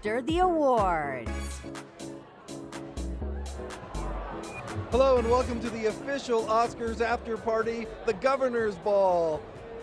after the awards. Hello and welcome to the official Oscars after party, the Governor's Ball.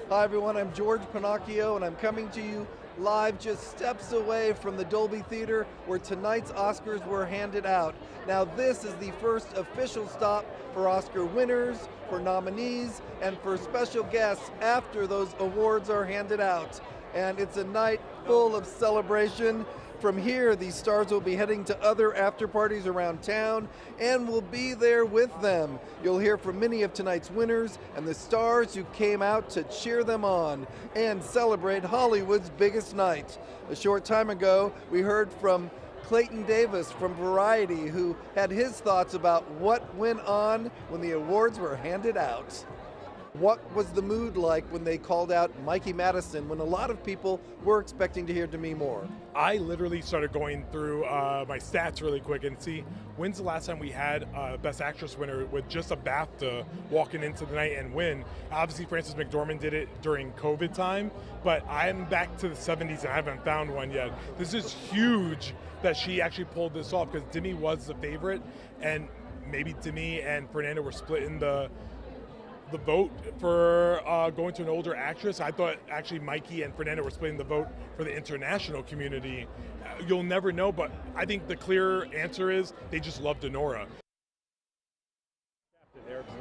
Hi everyone, I'm George Pinocchio and I'm coming to you live just steps away from the Dolby Theater where tonight's Oscars were handed out. Now this is the first official stop for Oscar winners, for nominees, and for special guests after those awards are handed out. And it's a night full of celebration. From here, these stars will be heading to other after parties around town and will be there with them. You'll hear from many of tonight's winners and the stars who came out to cheer them on and celebrate Hollywood's biggest night. A short time ago, we heard from Clayton Davis from Variety, who had his thoughts about what went on when the awards were handed out. What was the mood like when they called out Mikey Madison, when a lot of people were expecting to hear Demi Moore? I literally started going through my stats really quick and see when's the last time we had a Best Actress winner with just a BAFTA walking into the night and win. Obviously, Frances McDormand did it during COVID time, but I'm back to the 70s and I haven't found one yet. This is huge that she actually pulled this off because Demi was the favorite, and maybe Demi and Fernanda were splitting the vote for going to an older actress. I thought actually Mikey and Fernanda were splitting the vote for the international community. You'll never know, but I think the clear answer is they just love Denora.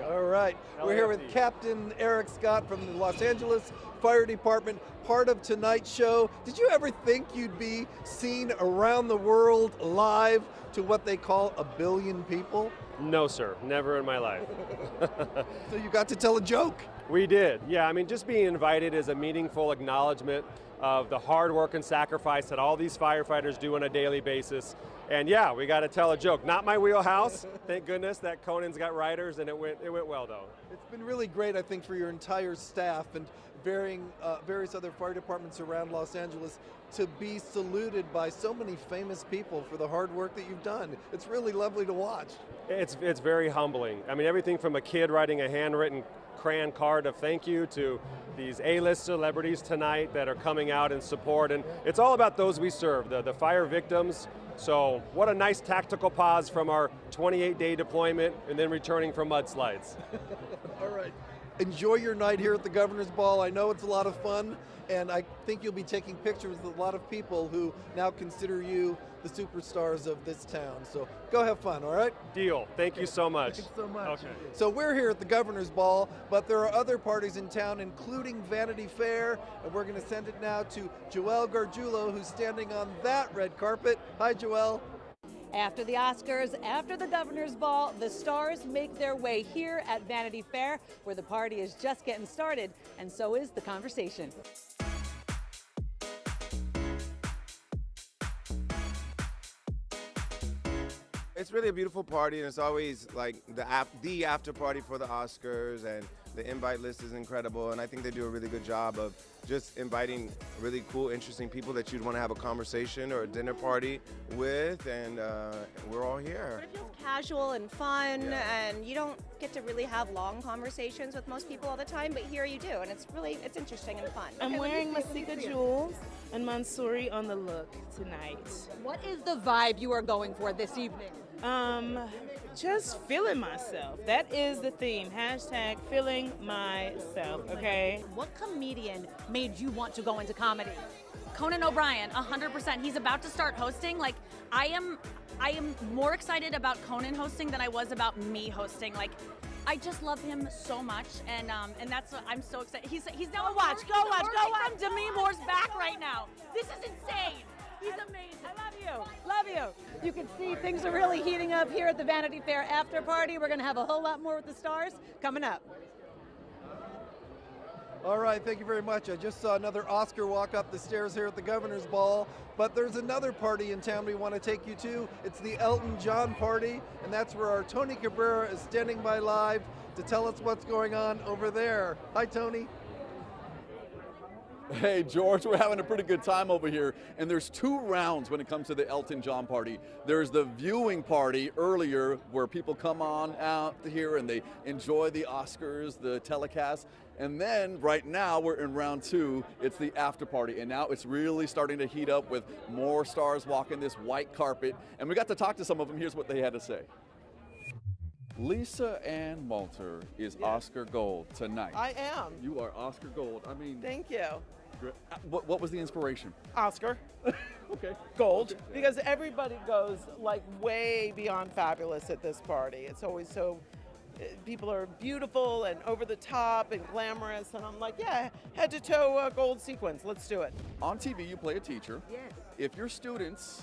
All right, we're here with Captain Eric Scott from the Los Angeles Fire Department, part of tonight's show. Did you ever think you'd be seen around the world live to what they call 1 billion people? No, sir. Never in my life. So you got to tell a joke. We did. Yeah, I mean, just being invited is a meaningful acknowledgement of the hard work and sacrifice that all these firefighters do on a daily basis. And yeah, we got to tell a joke. Not my wheelhouse. Thank goodness that Conan's got writers, and it went well, though. It's been really great, I think, for your entire staff and various other fire departments around Los Angeles to be saluted by so many famous people for the hard work that you've done. It's really lovely to watch. It's very humbling. I mean, everything from a kid writing a handwritten crayon card of thank you to these A-list celebrities tonight that are coming out in support, and it's all about those we serve, the fire victims. So what a nice tactical pause from our 28-day deployment and then returning from mudslides. All right. Enjoy your night here at the Governor's Ball. I know it's a lot of fun, and I think you'll be taking pictures with a lot of people who now consider you the superstars of this town. So go have fun, all right? Deal. Thank you so much. Thanks so much. Okay. So we're here at the Governor's Ball, but there are other parties in town, including Vanity Fair, and we're going to send it now to Joelle Gargiulo, who's standing on that red carpet. Hi, Joelle. After the Oscars, after the Governor's Ball, the stars make their way here at Vanity Fair, where the party is just getting started, and so is the conversation. It's really a beautiful party, and it's always like the after party for the Oscars, and the invite list is incredible, and I think they do a really good job of just inviting really cool, interesting people that you'd want to have a conversation or a dinner party with, and we're all here. But it feels casual and fun, and you don't get to really have long conversations with most people all the time, but here you do, and it's interesting and fun. I'm wearing Masika jewels and Mansouri on the look tonight. What is the vibe you are going for this evening? Just feeling myself. That is the theme. Hashtag feeling myself, okay? What comedian made you want to go into comedy? Conan O'Brien, 100%. He's about to start hosting. Like, I am more excited about Conan hosting than I was about me hosting. Like, I just love him so much, and that's what I'm so excited. He's now Go watch. from Demi Moore's back right now. This is insane. He's amazing. Love you. You can see things are really heating up here at the Vanity Fair after party. We're going to have a whole lot more with the stars coming up. All right, thank you very much. I just saw another Oscar walk up the stairs here at the Governor's Ball, but there's another party in town we want to take you to. It's the Elton John party, and that's where our Tony Cabrera is standing by live to tell us what's going on over there. Hi, Tony. Hey, George, we're having a pretty good time over here, and there's 2 rounds when it comes to the Elton John party. There's the viewing party earlier where people come on out here and they enjoy the Oscars, the telecast, and then right now we're in round 2, it's the after party, and now it's really starting to heat up with more stars walking this white carpet, and we got to talk to some of them. Here's what they had to say. Lisa Ann Malter is Oscar Gold tonight. I am. You are Oscar Gold. I mean, Thank you. what was the inspiration? Oscar. Okay. Gold. Because everybody goes like way beyond fabulous at this party. It's always so, people are beautiful and over the top and glamorous. And I'm like, yeah, head to toe gold sequence. Let's do it. On TV, you play a teacher. Yes. If your students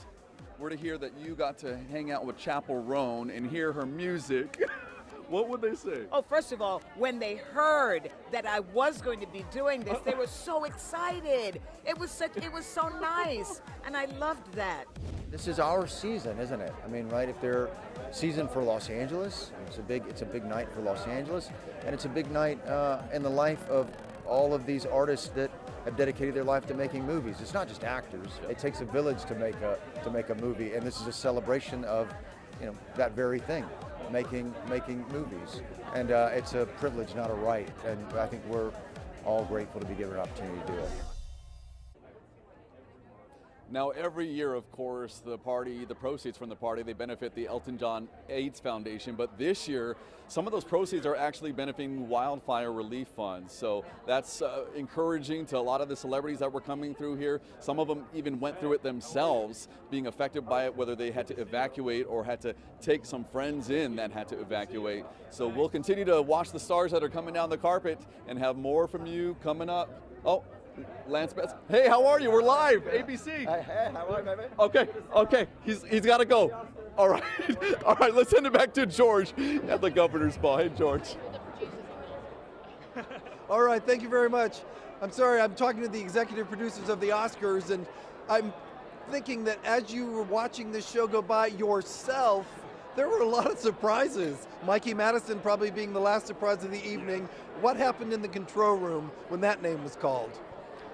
were to hear that you got to hang out with Chapel Roan and hear her music, what would they say? Oh, first of all, when they heard that I was going to be doing this, they were so excited. It was so nice, and I loved that. This is our season, isn't it? I mean, right? If they're season for Los Angeles, it's a big night for Los Angeles, and it's a big night in the life of all of these artists that have dedicated their life to making movies. It's not just actors. It takes a village to make a movie, and this is a celebration of, that very thing, making movies. And it's a privilege, not a right. And I think we're all grateful to be given an opportunity to do it. Now, every year, of course, the proceeds from the party, they benefit the Elton John AIDS Foundation. But this year, some of those proceeds are actually benefiting wildfire relief funds. So that's encouraging to a lot of the celebrities that were coming through here. Some of them even went through it themselves, being affected by it, whether they had to evacuate or had to take some friends in that had to evacuate. So we'll continue to watch the stars that are coming down the carpet and have more from you coming up. Oh. Lance Betts. Hey, how are you? We're live, ABC. Hey, how are you, baby? Okay. He's got to go. All right, all right. Let's send it back to George at the governor's ball. Hey, George. All right, thank you very much. I'm sorry, I'm talking to the executive producers of the Oscars, and I'm thinking that as you were watching this show go by yourself, there were a lot of surprises. Mikey Madison probably being the last surprise of the evening. What happened in the control room when that name was called?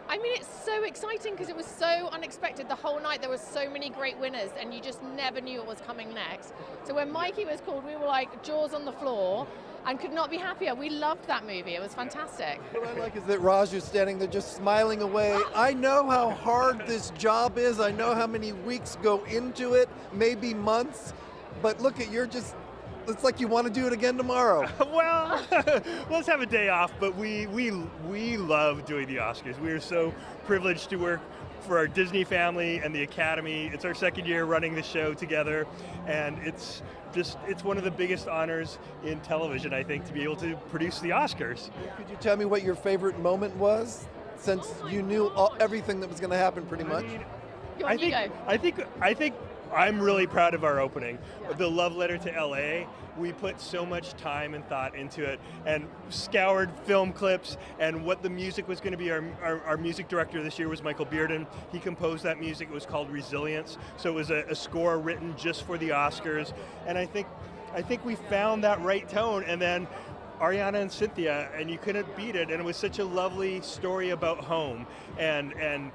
I mean, it's so exciting because it was so unexpected. The whole night there were so many great winners and you just never knew what was coming next. So when Mikey was called, we were like jaws on the floor and could not be happier. We loved that movie. It was fantastic. What I like is that Raj is standing there just smiling away. I know how hard this job is. I know how many weeks go into it, maybe months. But look at it's like you want to do it again tomorrow. Well, let's have a day off, but we love doing the Oscars. We are so privileged to work for our Disney family and the Academy. It's our second year running the show together, and it's one of the biggest honors in television, I think, to be able to produce the Oscars. Could you tell me what your favorite moment was, since you knew everything that was going to happen pretty much? I think I'm really proud of our opening. The Love Letter to LA, we put so much time and thought into it and scoured film clips and what the music was going to be. Our music director this year was Michael Bearden. He composed that music. It was called Resilience. So it was a score written just for the Oscars. And I think we found that right tone. And then Ariana and Cynthia, and you couldn't beat it. And it was such a lovely story about home and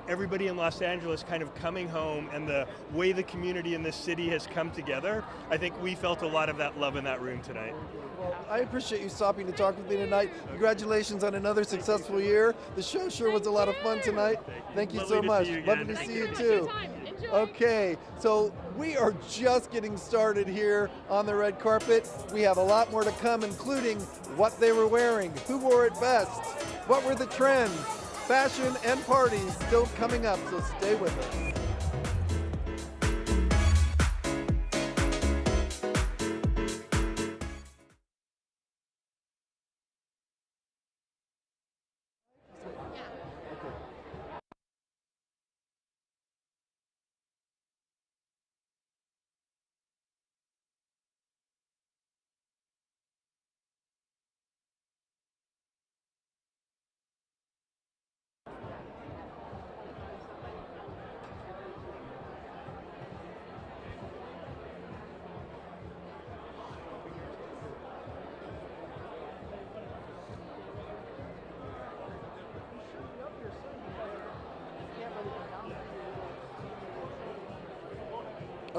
everybody in Los Angeles kind of coming home and the way the community in this city has come together. I think we felt a lot of that love in that room tonight. Well, I appreciate you stopping to talk with me tonight. Congratulations on another successful year. The show sure was a lot of fun tonight. Thank you so much. Lovely to see you too. Okay, so we are just getting started here on the red carpet. We have a lot more to come, including what they were wearing, who wore it best, what were the trends, fashion and parties still coming up, so stay with us.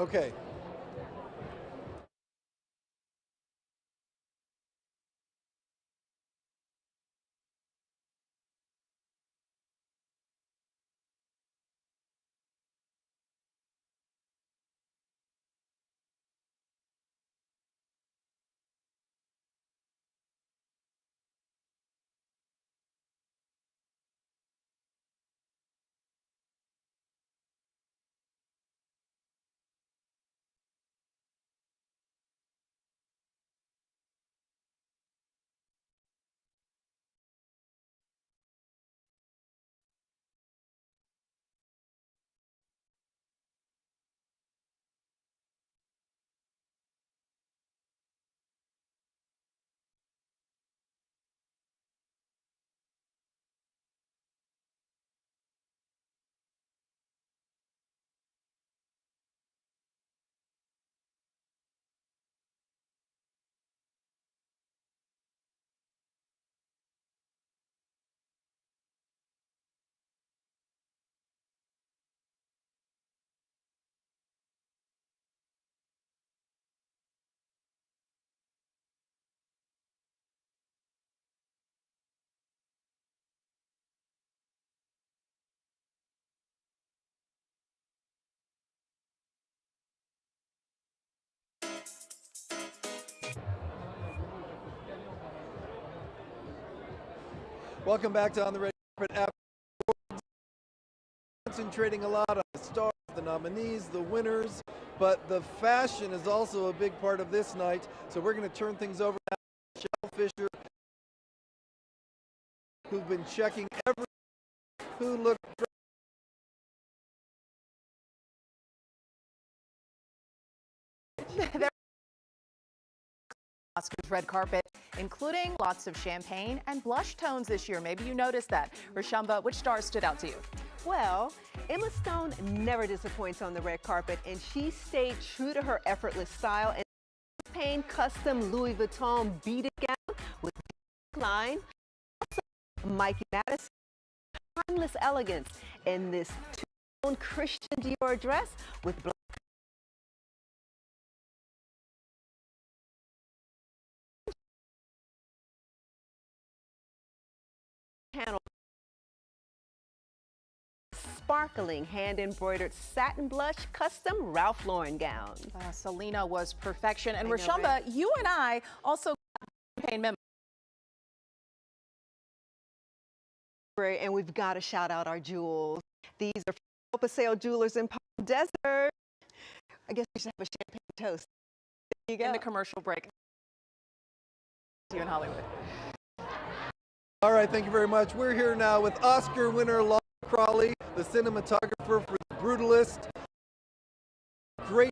Okay. Welcome back to On the Red Carpet. Concentrating a lot on the stars, the nominees, the winners, but the fashion is also a big part of this night. So we're going to turn things over now to Michelle Fisher, who've been checking every who looked Oscars red carpet, including lots of champagne and blush tones this year. Maybe you noticed that. Rashamba, which stars stood out to you? Well, Emma Stone never disappoints on the red carpet, and she stayed true to her effortless style and champagne custom Louis Vuitton beaded gown with line. Also, Mikey Madison, timeless elegance in this two-tone Christian Dior dress with black. Sparkling hand-embroidered satin blush custom Ralph Lauren gown. Selena was perfection. And Rashamba, you and I also got champagne memo. And we've got to shout out our jewels. These are from Sale Jewelers in Palm Desert. I guess we should have a champagne toast. There you go. In the commercial break. See you in Hollywood. All right, thank you very much. We're here now with Oscar winner Laura Crawley, the cinematographer for The Brutalist. Great.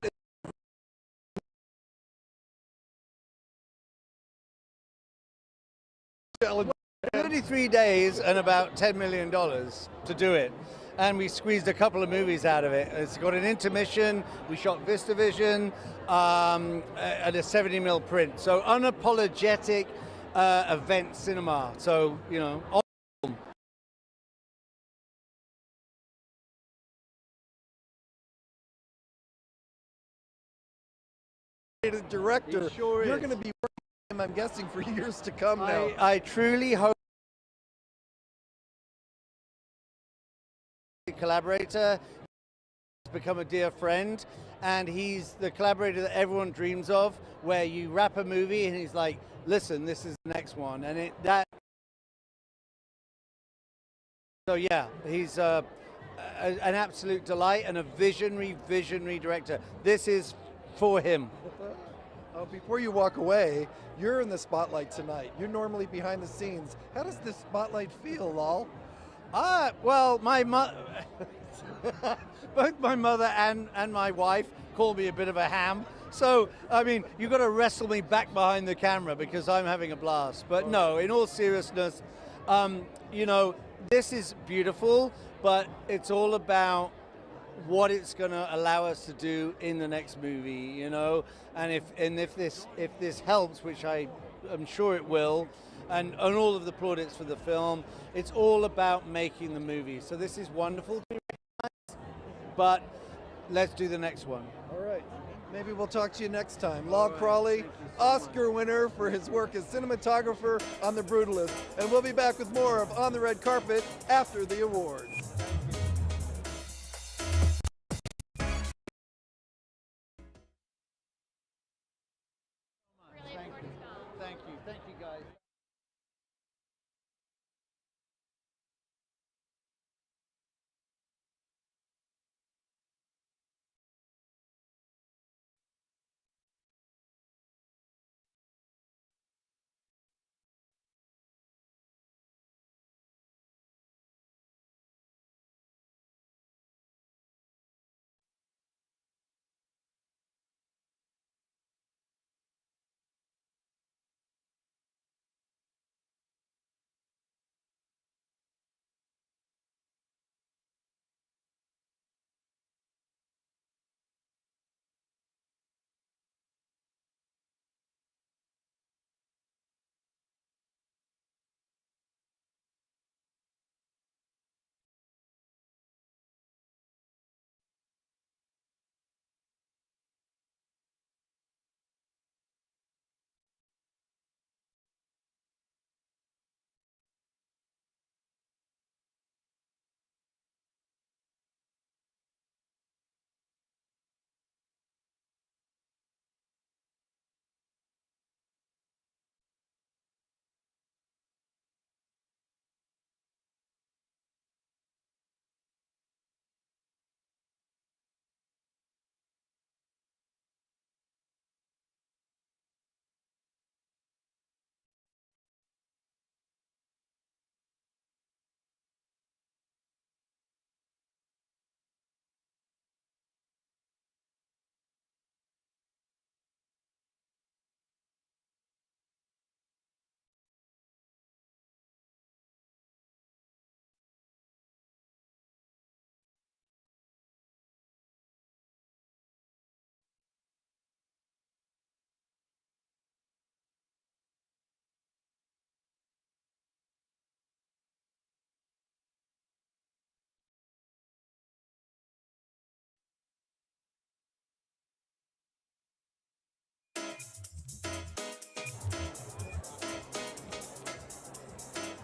33 days and about $10 million to do it. And we squeezed a couple of movies out of it. It's got an intermission. We shot VistaVision at a 70mm print. So unapologetic event cinema. So, you know. Director, sure you're is. going to be working with him, I'm guessing, for years to come now. I truly hope collaborator, he's become a dear friend, and he's the collaborator that everyone dreams of, where you wrap a movie and he's like, listen, this is the next one, and so yeah, he's an absolute delight and a visionary director. This is for him. Before you walk away, you're in the spotlight tonight. You're normally behind the scenes. How does this spotlight feel, Lal? Well, both my mother and my wife call me a bit of a ham. So, I mean, you've got to wrestle me back behind the camera because I'm having a blast. But no, in all seriousness, you know, this is beautiful, but it's all about what it's going to allow us to do in the next movie, you know, and if this helps, which I'm sure it will, and all of the plaudits for the film, it's all about making the movie. So this is wonderful to be recognized, but let's do the next one. All right. Maybe we'll talk to you next time. Law Crawley, Oscar winner for his work as cinematographer on The Brutalist. And we'll be back with more of On the Red Carpet after the awards. Thank you guys.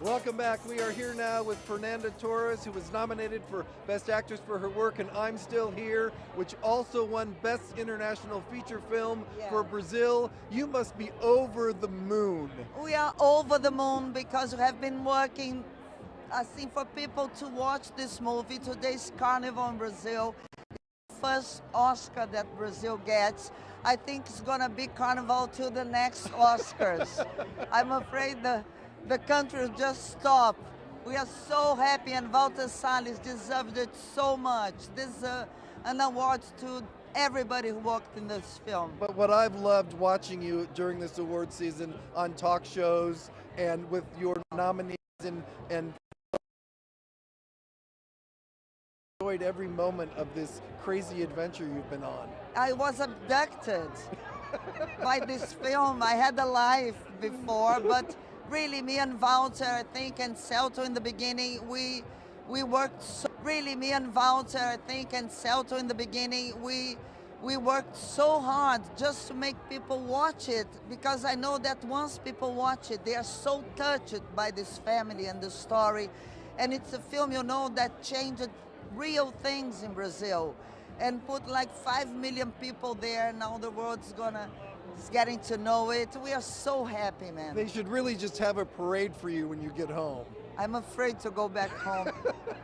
Welcome back. We are here now with Fernanda Torres, who was nominated for Best Actress for her work in I'm Still Here, which also won Best International Feature Film for Brazil. You must be over the moon. We are over the moon because we have been working, I think, for people to watch this movie. Today's Carnival in Brazil. First Oscar that Brazil gets. I think it's gonna be Carnival to the next Oscars. I'm afraid the country will just stop. We are so happy, and Walter Salles deserved it so much. This is an award to everybody who worked in this film. But what I've loved watching you during this award season on talk shows and with your nominees and enjoyed every moment of this crazy adventure you've been on. I was abducted by this film. I had a life before, but really, me and Walter, I think, and Celto in the beginning, we worked so, really, me and Walter, I think, and Celto in the beginning, we worked so hard just to make people watch it, because I know that once people watch it, they are so touched by this family and the story. And it's a film, you know, that changed real things in Brazil and put like 5 million people there. Now the world's getting to know it. We are so happy, man. They should really just have a parade for you when you get home. I'm afraid to go back home.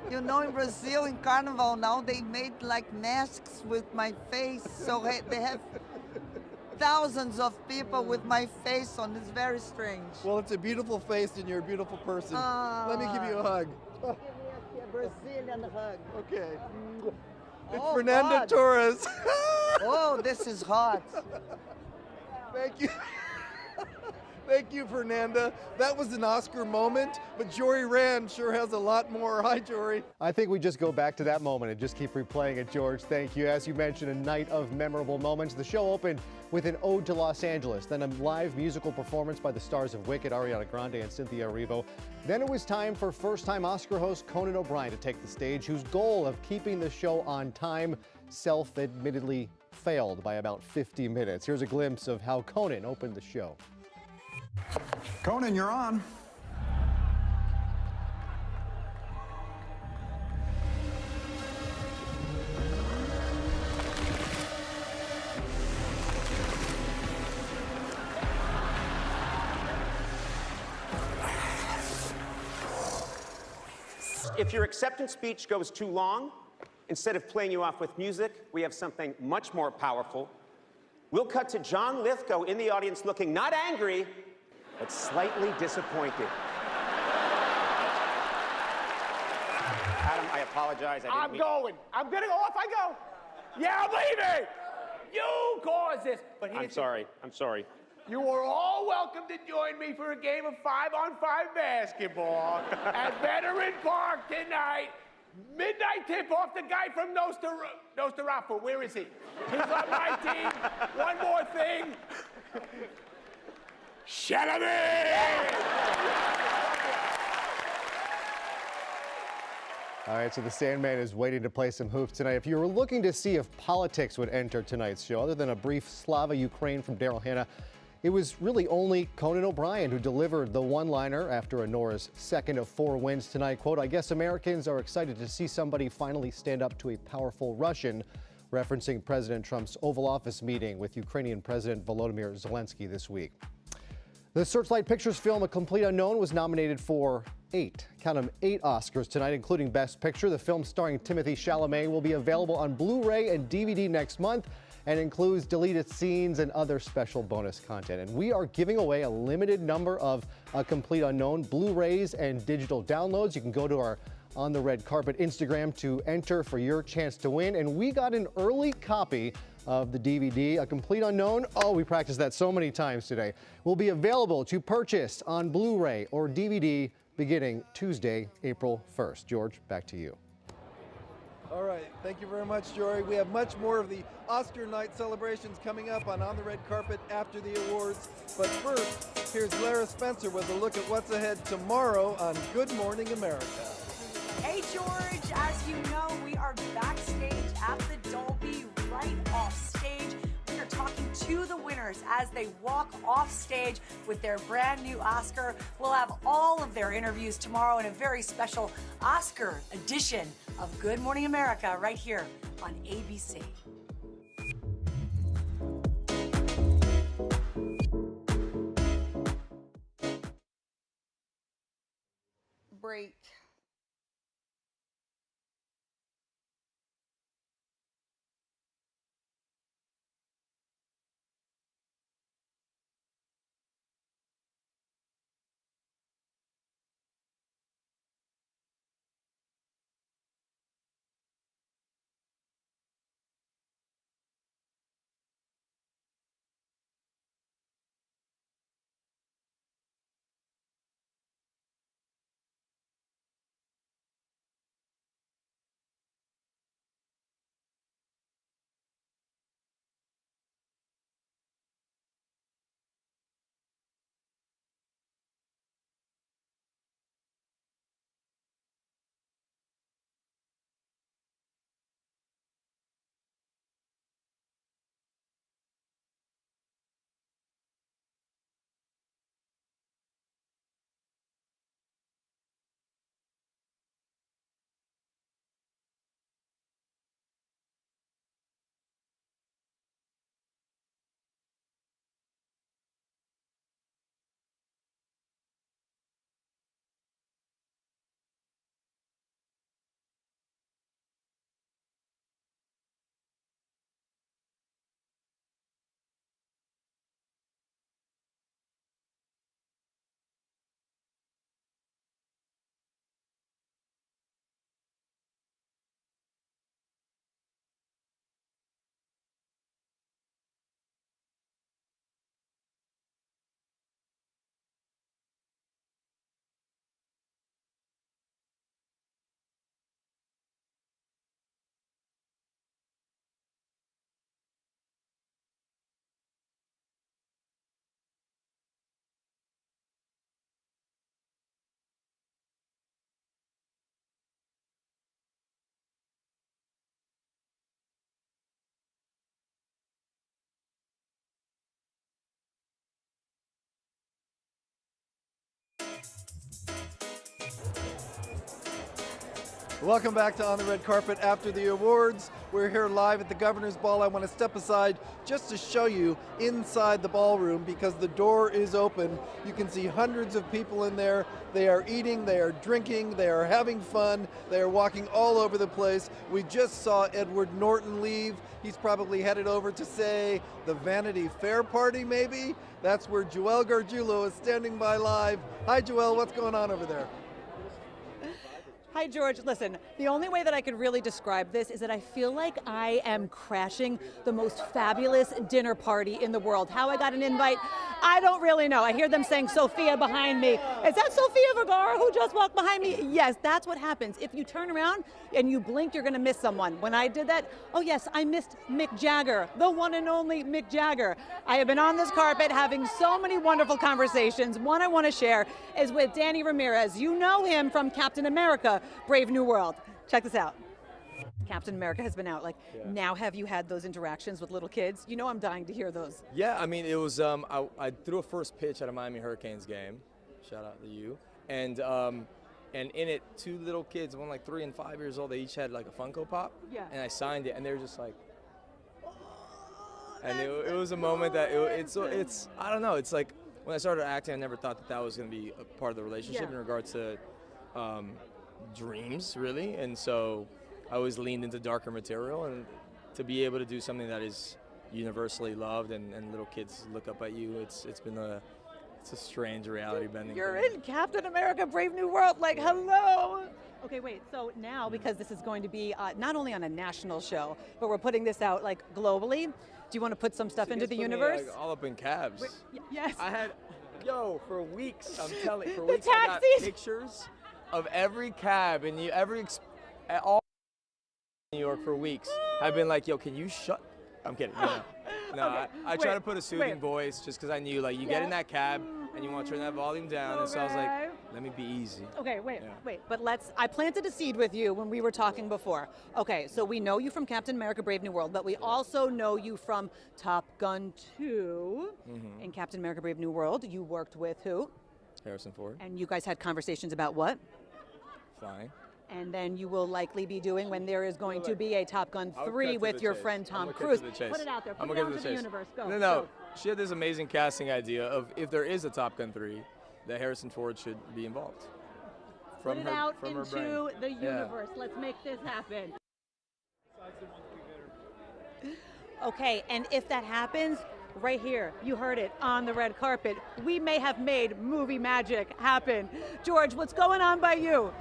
You know, in Brazil, in Carnival now, they made like masks with my face. So they have thousands of people with my face on. It's very strange. Well, it's a beautiful face and you're a beautiful person. Let me give you a hug. Give me a Brazilian hug. Okay. It's Fernanda Torres. Oh, this is hot. Thank you. Thank you, Fernanda. That was an Oscar moment, but Jory Rand sure has a lot more. Hi, Jory. I think we just go back to that moment and just keep replaying it, George. Thank you. As you mentioned, a night of memorable moments. The show opened with an ode to Los Angeles, then a live musical performance by the stars of Wicked, Ariana Grande and Cynthia Erivo. Then it was time for first-time Oscar host Conan O'Brien to take the stage, whose goal of keeping the show on time self-admittedly failed by about 50 minutes. Here's a glimpse of how Conan opened the show. Conan, you're on. If your acceptance speech goes too long, instead of playing you off with music, we have something much more powerful. We'll cut to John Lithgow in the audience looking not angry, but slightly disappointed. Adam, I apologize. I'm going. I'm gonna go. Off I go. Yeah, I'm leaving. You caused this. But I'm sorry. I'm sorry. You are all welcome to join me for a game of 5-on-5 basketball at Veteran Park tonight. Midnight tip-off. The guy from Nosferatu. Where is he? He's on my team. One more thing. Shalom! All right, so the Sandman is waiting to play some hoops tonight. If you were looking to see if politics would enter tonight's show, other than a brief Slava Ukraine from Daryl Hannah, it was really only Conan O'Brien who delivered the one-liner after Anora's second of 4 wins tonight. Quote, "I guess Americans are excited to see somebody finally stand up to a powerful Russian," referencing President Trump's Oval Office meeting with Ukrainian President Volodymyr Zelensky this week. The Searchlight Pictures film A Complete Unknown was nominated for 8 Oscars tonight, including Best Picture. The film starring Timothée Chalamet will be available on Blu-ray and DVD next month and includes deleted scenes and other special bonus content. And we are giving away a limited number of A Complete Unknown Blu-rays and digital downloads. You can go to our On the Red Carpet Instagram to enter for your chance to win. And we got an early copy of the DVD, A Complete Unknown. Oh, we practiced that so many times today. Will be available to purchase on Blu-ray or DVD beginning Tuesday, April 1st. George, back to you. All right, thank you very much, Jory. We have much more of the Oscar night celebrations coming up on the Red Carpet after the awards. But first, here's Lara Spencer with a look at what's ahead tomorrow on Good Morning America. Hey, George, as you know, we are backstage at the Dolby, right off stage. We are talking to the winners as they walk off stage with their brand new Oscar. We'll have all of their interviews tomorrow in a very special Oscar edition of Good Morning America right here on ABC. Break. Welcome back to On the Red Carpet after the awards. We're here live at the Governor's Ball. I want to step aside just to show you inside the ballroom because the door is open. You can see hundreds of people in there. They are eating, they are drinking, they are having fun, they are walking all over the place. We just saw Edward Norton leave. He's probably headed over to, say, the Vanity Fair party, maybe? That's where Joelle Gargiulo is standing by live. Hi, Joelle, what's going on over there? Hi, George. Listen, the only way that I could really describe this is that I feel like I am crashing the most fabulous dinner party in the world. How I got an invite, I don't really know. I hear them saying Sophia behind me. Is that Sophia Vergara who just walked behind me? Yes, that's what happens. If you turn around and you blink, you're going to miss someone. When I did that, oh yes, I missed Mick Jagger, the one and only Mick Jagger. I have been on this carpet having so many wonderful conversations. One I want to share is with Danny Ramirez. You know him from Captain America, Brave New World. Check this out. Captain America has been out. Now have you had those interactions with little kids? You know I'm dying to hear those. Yeah, I mean, it was, I threw a first pitch at a Miami Hurricanes game. Shout out to you. And in it, two little kids, one like 3 and 5 years old, they each had like a Funko Pop. Yeah. And I signed it, and they were just like, and it was a moment that it's I don't know, it's like when I started acting, I never thought that was going to be a part of the relationship in regards to dreams, really. And so I always leaned into darker material, and to be able to do something that is universally loved and little kids look up at you, it's a strange reality bending. You're in Captain America Brave New World, hello. Okay, wait, so now because this is going to be not only on a national show, but we're putting this out globally, do you want to put some stuff into the universe? All up in cabs. Yes. I had, for weeks, I'm telling you, for the weeks I got taxis. pictures of every cab and all New York for weeks. I've been like, yo, can you shut? I'm kidding. No, Okay, I try to put a soothing voice just because I knew you get in that cab and you want to turn that volume down. And so I was like, let me be easy. Okay, wait, but I planted a seed with you when we were talking before. Okay, so we know you from Captain America Brave New World, but we also know you from Top Gun 2. Mm-hmm. In Captain America Brave New World, you worked with who? Harrison Ford. And you guys had conversations about what? Flying. And then you will likely be doing when there is going to be a Top Gun 3 with your friend Tom Cruise. Put it out there. Put it out into the universe. Go. No. Go. She had this amazing casting idea of if there is a Top Gun 3, that Harrison Ford should be involved. Put it out into the universe. Let's make this happen. Okay, and if that happens, right here, you heard it on the red carpet, we may have made movie magic happen. George, what's going on by you?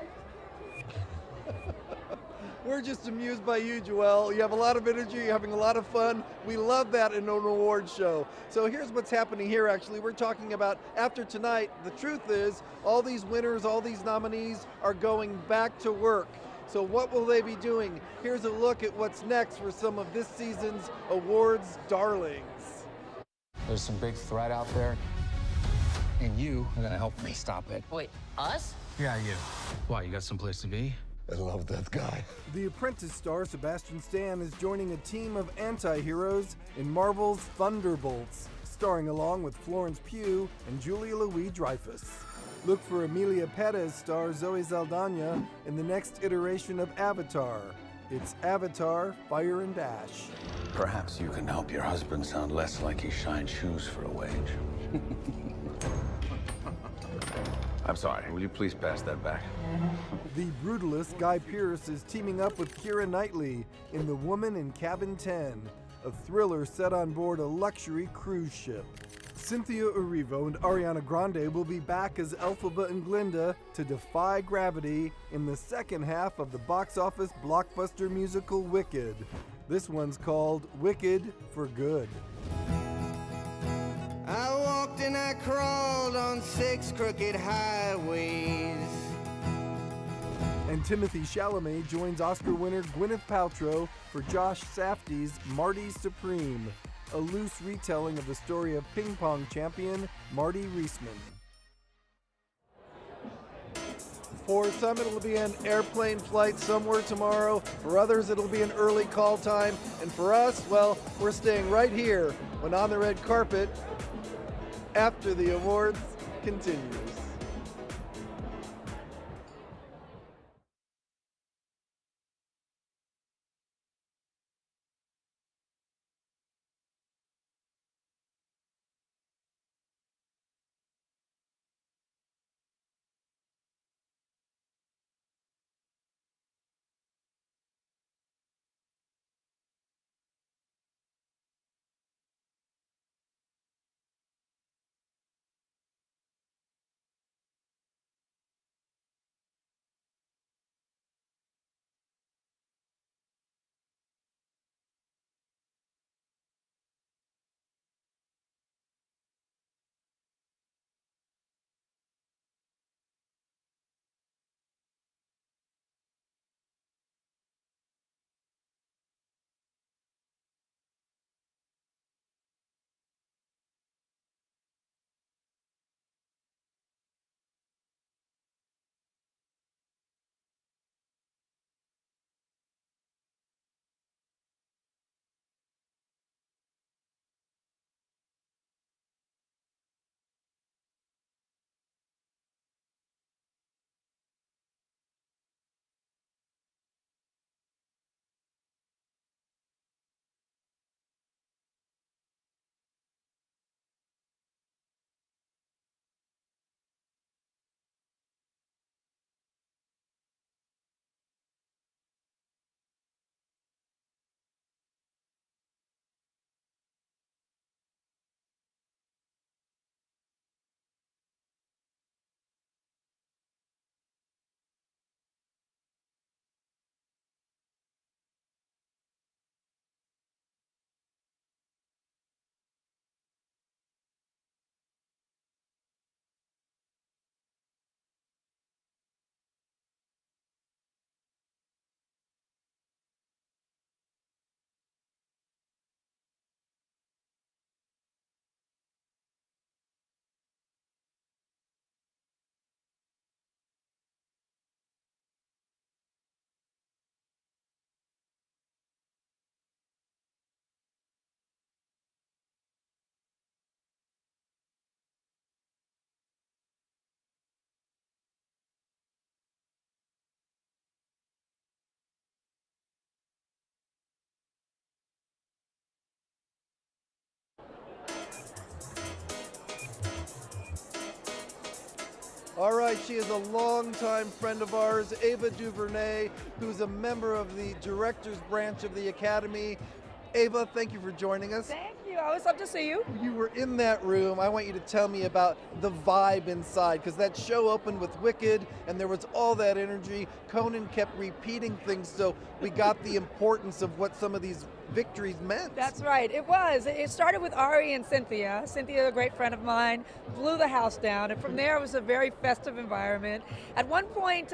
We're just amused by you, Joelle. You have a lot of energy, you're having a lot of fun. We love that in an award show. So here's what's happening here, actually. We're talking about after tonight, the truth is, all these winners, all these nominees are going back to work. So what will they be doing? Here's a look at what's next for some of this season's awards darlings. There's some big threat out there, and you are gonna help me stop it. Wait, us? Yeah, you. Why, you got someplace to be? I love that guy. The Apprentice star Sebastian Stan is joining a team of anti-heroes in Marvel's Thunderbolts, starring along with Florence Pugh and Julia Louis-Dreyfus. Look for Emilia Perez star Zoe Saldana in the next iteration of Avatar. It's Avatar, Fire and Ash. Perhaps you can help your husband sound less like he shines shoes for a wage. I'm sorry, will you please pass that back? The brutalist Guy Pearce is teaming up with Keira Knightley in The Woman in Cabin 10, a thriller set on board a luxury cruise ship. Cynthia Erivo and Ariana Grande will be back as Elphaba and Glinda to defy gravity in the second half of the box office blockbuster musical Wicked. This one's called Wicked for Good. I walked and I crawled on 6 crooked highways. And Timothée Chalamet joins Oscar winner Gwyneth Paltrow for Josh Safdie's Marty Supreme, a loose retelling of the story of ping pong champion Marty Reisman. For some, it'll be an airplane flight somewhere tomorrow. For others, it'll be an early call time. And for us, well, we're staying right here when On the Red Carpet, after the awards, continues. All right, she is a longtime friend of ours, Ava DuVernay, who's a member of the director's branch of the Academy. Ava, thank you for joining us. Thank you. I always love to see you. You were in that room. I want you to tell me about the vibe inside, because that show opened with Wicked, and there was all that energy. Conan kept repeating things, so we got the importance of what some of these victories meant. That's right. It was. It started with Ari and Cynthia. Cynthia, a great friend of mine, blew the house down, and from there it was a very festive environment. At one point,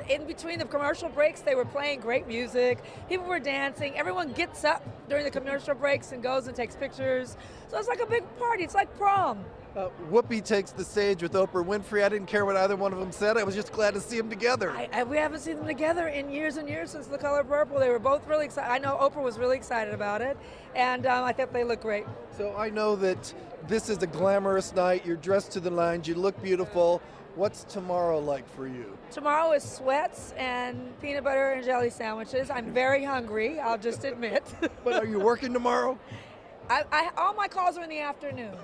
in between the commercial breaks, they were playing great music. People were dancing. Everyone gets up during the commercial breaks and goes and takes pictures. So it's like a big party. It's like prom. Whoopi takes the stage with Oprah Winfrey. I didn't care what either one of them said. I was just glad to see them together. We haven't seen them together in years and years since The Color Purple. They were both really excited. I know Oprah was really excited about it, and I thought they looked great. So I know that this is a glamorous night. You're dressed to the nines. You look beautiful. What's tomorrow like for you? Tomorrow is sweats and peanut butter and jelly sandwiches. I'm very hungry, I'll just admit. But are you working tomorrow? All my calls are in the afternoon.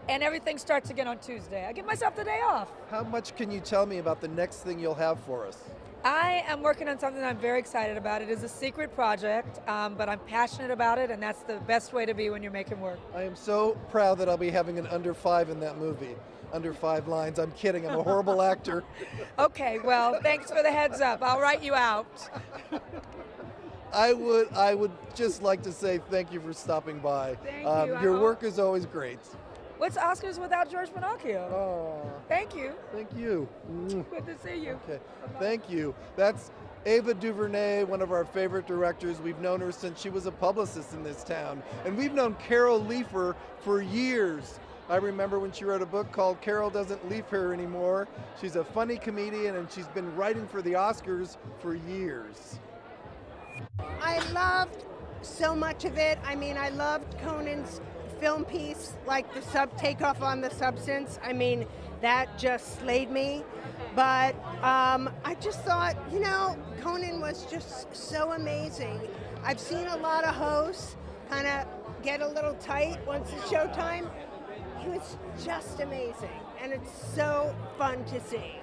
And everything starts again on Tuesday. I give myself the day off. How much can you tell me about the next thing you'll have for us? I am working on something that I'm very excited about. It is a secret project, but I'm passionate about it, and that's the best way to be when you're making work. I am so proud that I'll be having an under 5 in that movie. Under 5 lines. I'm kidding. I'm a horrible actor. Okay, well, thanks for the heads up. I'll write you out. I would just like to say thank you for stopping by. Thank you. Your work is always great. What's Oscars without George Pinocchio? Oh. Thank you. Thank you. Good to see you. Okay. Thank you. That's Ava DuVernay, one of our favorite directors. We've known her since she was a publicist in this town. And we've known Carol Leifer for years. I remember when she wrote a book called Carol Doesn't Leave Her Anymore. She's a funny comedian, and she's been writing for the Oscars for years. I loved so much of it. I mean, I loved Conan's film piece, like the takeoff on the substance. I mean, that just slayed me. But I just thought, you know, Conan was just so amazing. I've seen a lot of hosts kind of get a little tight once it's showtime. He was just amazing, and it's so fun to see.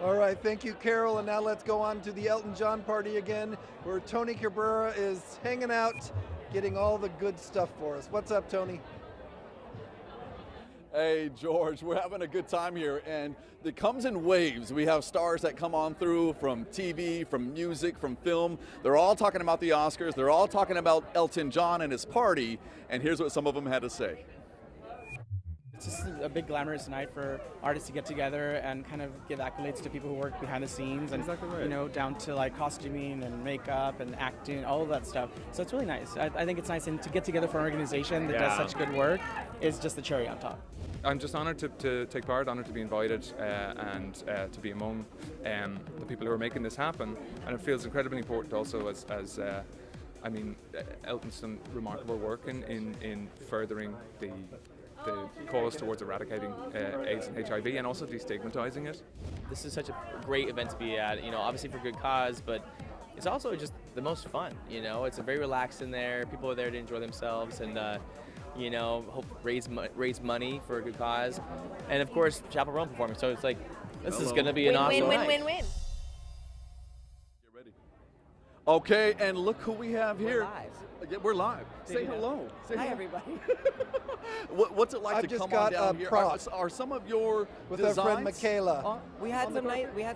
All right, thank you, Carol. And now let's go on to the Elton John party again, where Tony Cabrera is hanging out, getting all the good stuff for us. What's up, Tony? Hey, George, we're having a good time here, and it comes in waves. We have stars that come on through from TV, from music, from film. They're all talking about the Oscars. They're all talking about Elton John and his party, and here's what some of them had to say. It's just a big glamorous night for artists to get together and kind of give accolades to people who work behind the scenes, and exactly right. You know, down to like costuming and makeup and acting, all of that stuff. So it's really nice. I think it's nice, and to get together for an organization that does such good work is just the cherry on top. I'm just honoured to take part, honoured to be invited, and to be among the people who are making this happen. And it feels incredibly important also as I mean, Elton's done remarkable work in furthering the cause towards eradicating AIDS and HIV, and also destigmatizing it. This is such a great event to be at, you know, obviously for good cause, but it's also just the most fun, you know. It's very relaxed in there. People are there to enjoy themselves and, you know, hope raise money for a good cause. And of course, Chapel Roan performing. So it's like, this is going to be an awesome night. Win-win-win-win. Get ready. Okay, and look who we have here. We're live. Yeah, we're live. Say hello. Say Hi, hello. everybody. What's it like I've to just come got on down a here? prop are some of your with designs our friend Michaela? We had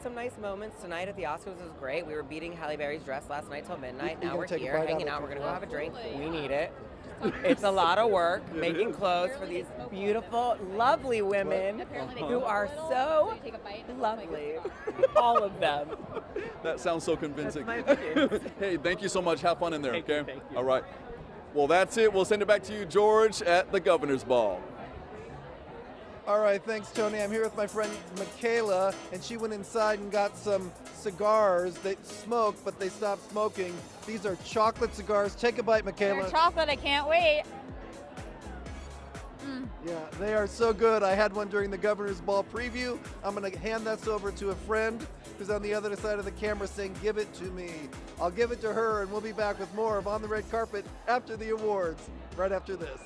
some nice moments tonight at the Oscars. It was great. We were beating Halle Berry's dress last night till midnight. Now we're here hanging out. We're gonna go have a drink. We need it. It's a lot of work making clothes for these beautiful, lovely women who are so lovely. All of them. That sounds so convincing. That's my opinion. Hey, thank you so much. Have fun in there, Thank okay? you, thank you. All right. Well, that's it. We'll send it back to you, George, at the Governor's Ball. All right, thanks, Tony. I'm here with my friend Michaela, and she went inside and got some cigars. They smoke, but they stopped smoking. These are chocolate cigars. Take a bite, Michaela. They're chocolate, I can't wait. Yeah, they are so good. I had one during the Governor's Ball preview. I'm going to hand this over to a friend who's on the other side of the camera saying, give it to me. I'll give it to her, and we'll be back with more of On the Red Carpet after the awards, right after this.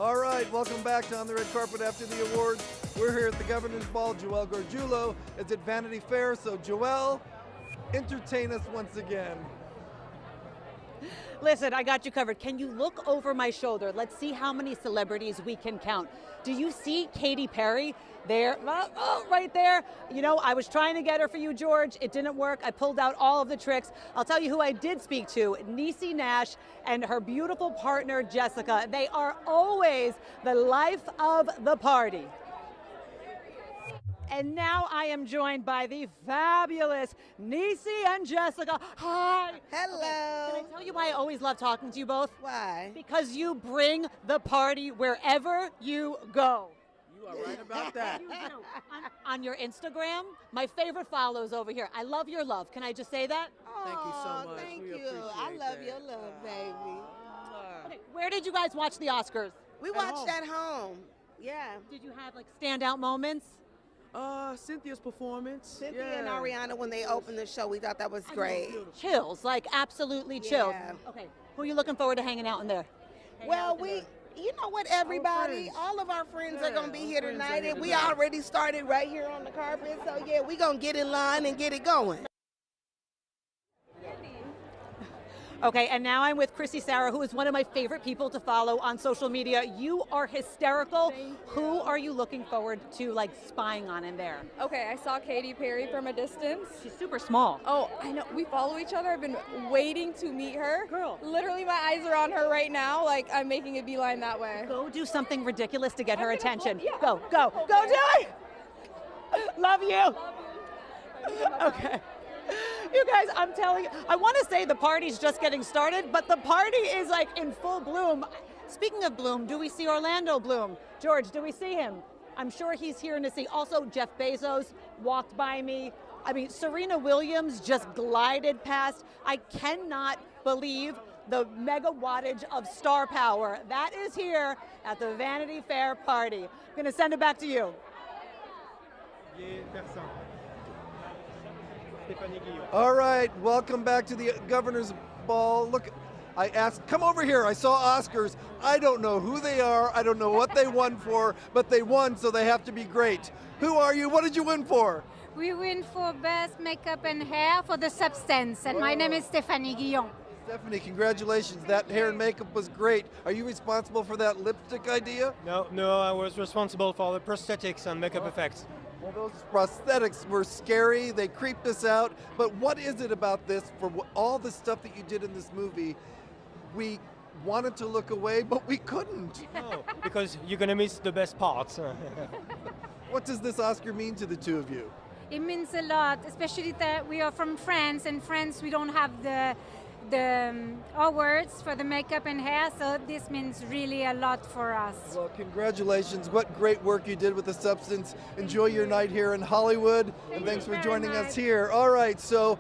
All right, welcome back to On the Red Carpet after the awards. We're here at the Governor's Ball. Joelle Gargiulo is at Vanity Fair. So Joelle, entertain us once again. Listen, I got you covered. Can you look over my shoulder? Let's see how many celebrities we can count. Do you see Katy Perry there? Oh, right there. You know, I was trying to get her for you, George. It didn't work. I pulled out all of the tricks. I'll tell you who I did speak to, Niecy Nash and her beautiful partner, Jessica. They are always the life of the party. And now I am joined by the fabulous Niecy and Jessica. Hi. Hello. Okay, can I tell you why I always love talking to you both? Why? Because you bring the party wherever you go. You are right about that. You do. On your Instagram, my favorite follows over here. I love your love. Can I just say that? Thank you so much. Thank We you. appreciate I love that. your love, baby. Okay, where did you guys watch the Oscars? We watched at home. Yeah. Did you have like standout moments? Cynthia's performance. Cynthia and Ariana, when they opened the show, we thought that was great. Chills, like absolutely chills. Yeah. Okay, who are you looking forward to hanging out in there? Well, you know what, everybody, all of our friends are going to be here tonight, and we already started right here on the carpet, so yeah, we're going to get in line and get it going. Okay, and now I'm with Chrissy Sarah, who is one of my favorite people to follow on social media. You are hysterical. Who are you looking forward to like spying on in there? Okay, I saw Katy Perry from a distance. She's super small. Oh, I know. We follow each other. I've been waiting to meet her. Girl. Literally, my eyes are on her right now. Like, I'm making a beeline that way. Go do something ridiculous to get her attention. Yeah. Go do it! Love you. Okay. You guys, I'm telling you, I want to say the party's just getting started, but the party is like in full bloom. Speaking of Bloom, do we see Orlando Bloom? George, do we see him? I'm sure he's here to see. Also, Jeff Bezos walked by me. I mean, Serena Williams just glided past. I cannot believe the mega wattage of star power that is here at the Vanity Fair party. I'm going to send it back to you. All right, welcome back to the Governor's Ball. Look, I asked, come over here. I saw Oscars. I don't know who they are. I don't know what they won for, but they won, so they have to be great. Who are you? What did you win for? We win for Best Makeup and Hair for The Substance, and my name is Stéphanie Guillon. Stephanie, congratulations. That hair and makeup was great. Are you responsible for that lipstick idea? No, I was responsible for the prosthetics and makeup effects. Well, those prosthetics were scary. They creeped us out. But what is it about this, for all the stuff that you did in this movie, we wanted to look away, but we couldn't? No, because you're going to miss the best parts. What does this Oscar mean to the two of you? It means a lot, especially that we are from France, and France we don't have the awards for the makeup and hair, so this means really a lot for us. Well, congratulations. What great work you did with The Substance. Enjoy your night here in Hollywood, and thanks for joining us here. All right, so,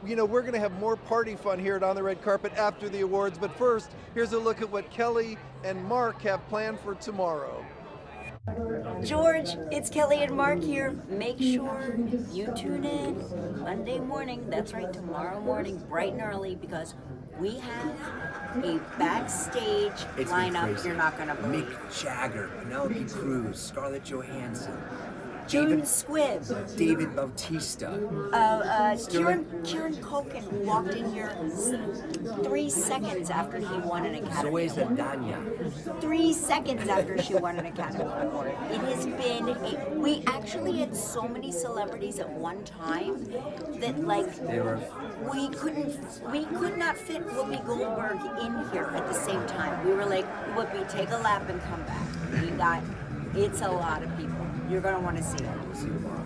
you know, we're going to have more party fun here at On the Red Carpet after the awards, but first, here's a look at what Kelly and Mark have planned for tomorrow. George, it's Kelly and Mark here. Make sure you tune in Monday morning. That's right, tomorrow morning, bright and early, because we have a backstage lineup you're not going to believe. Mick Jagger, Penelope Cruz, Scarlett Johansson, June Squibb, David Bautista, Kieran Culkin walked in here 3 seconds after he won an Academy Zoe Award. Saldana. 3 seconds after she won an Academy Award. It has been, we actually had so many celebrities at one time that we could not fit Whoopi Goldberg in here at the same time. We were like, Whoopi, take a lap and come back. It's a lot of people. You're going to want to see it. We'll see you tomorrow.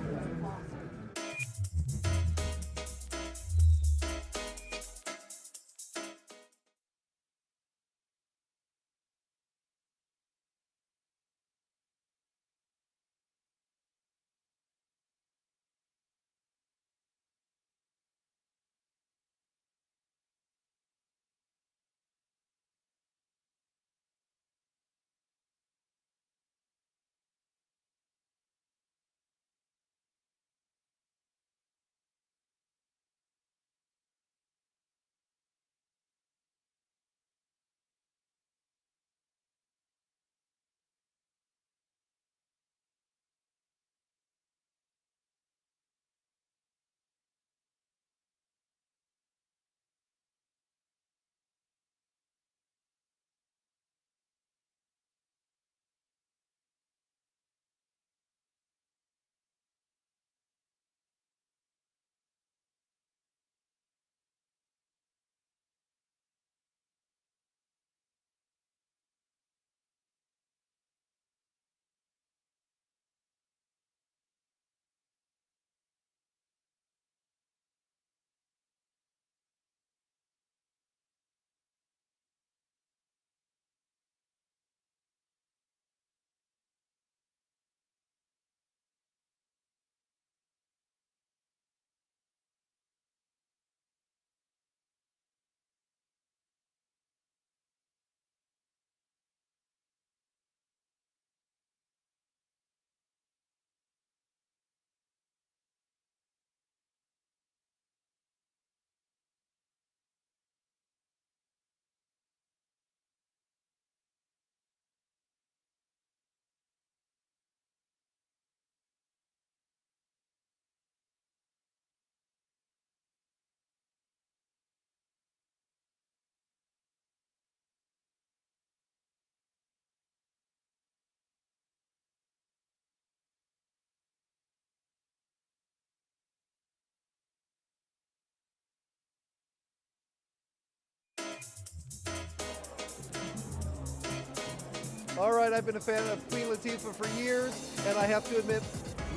All right, I've been a fan of Queen Latifah for years, and I have to admit,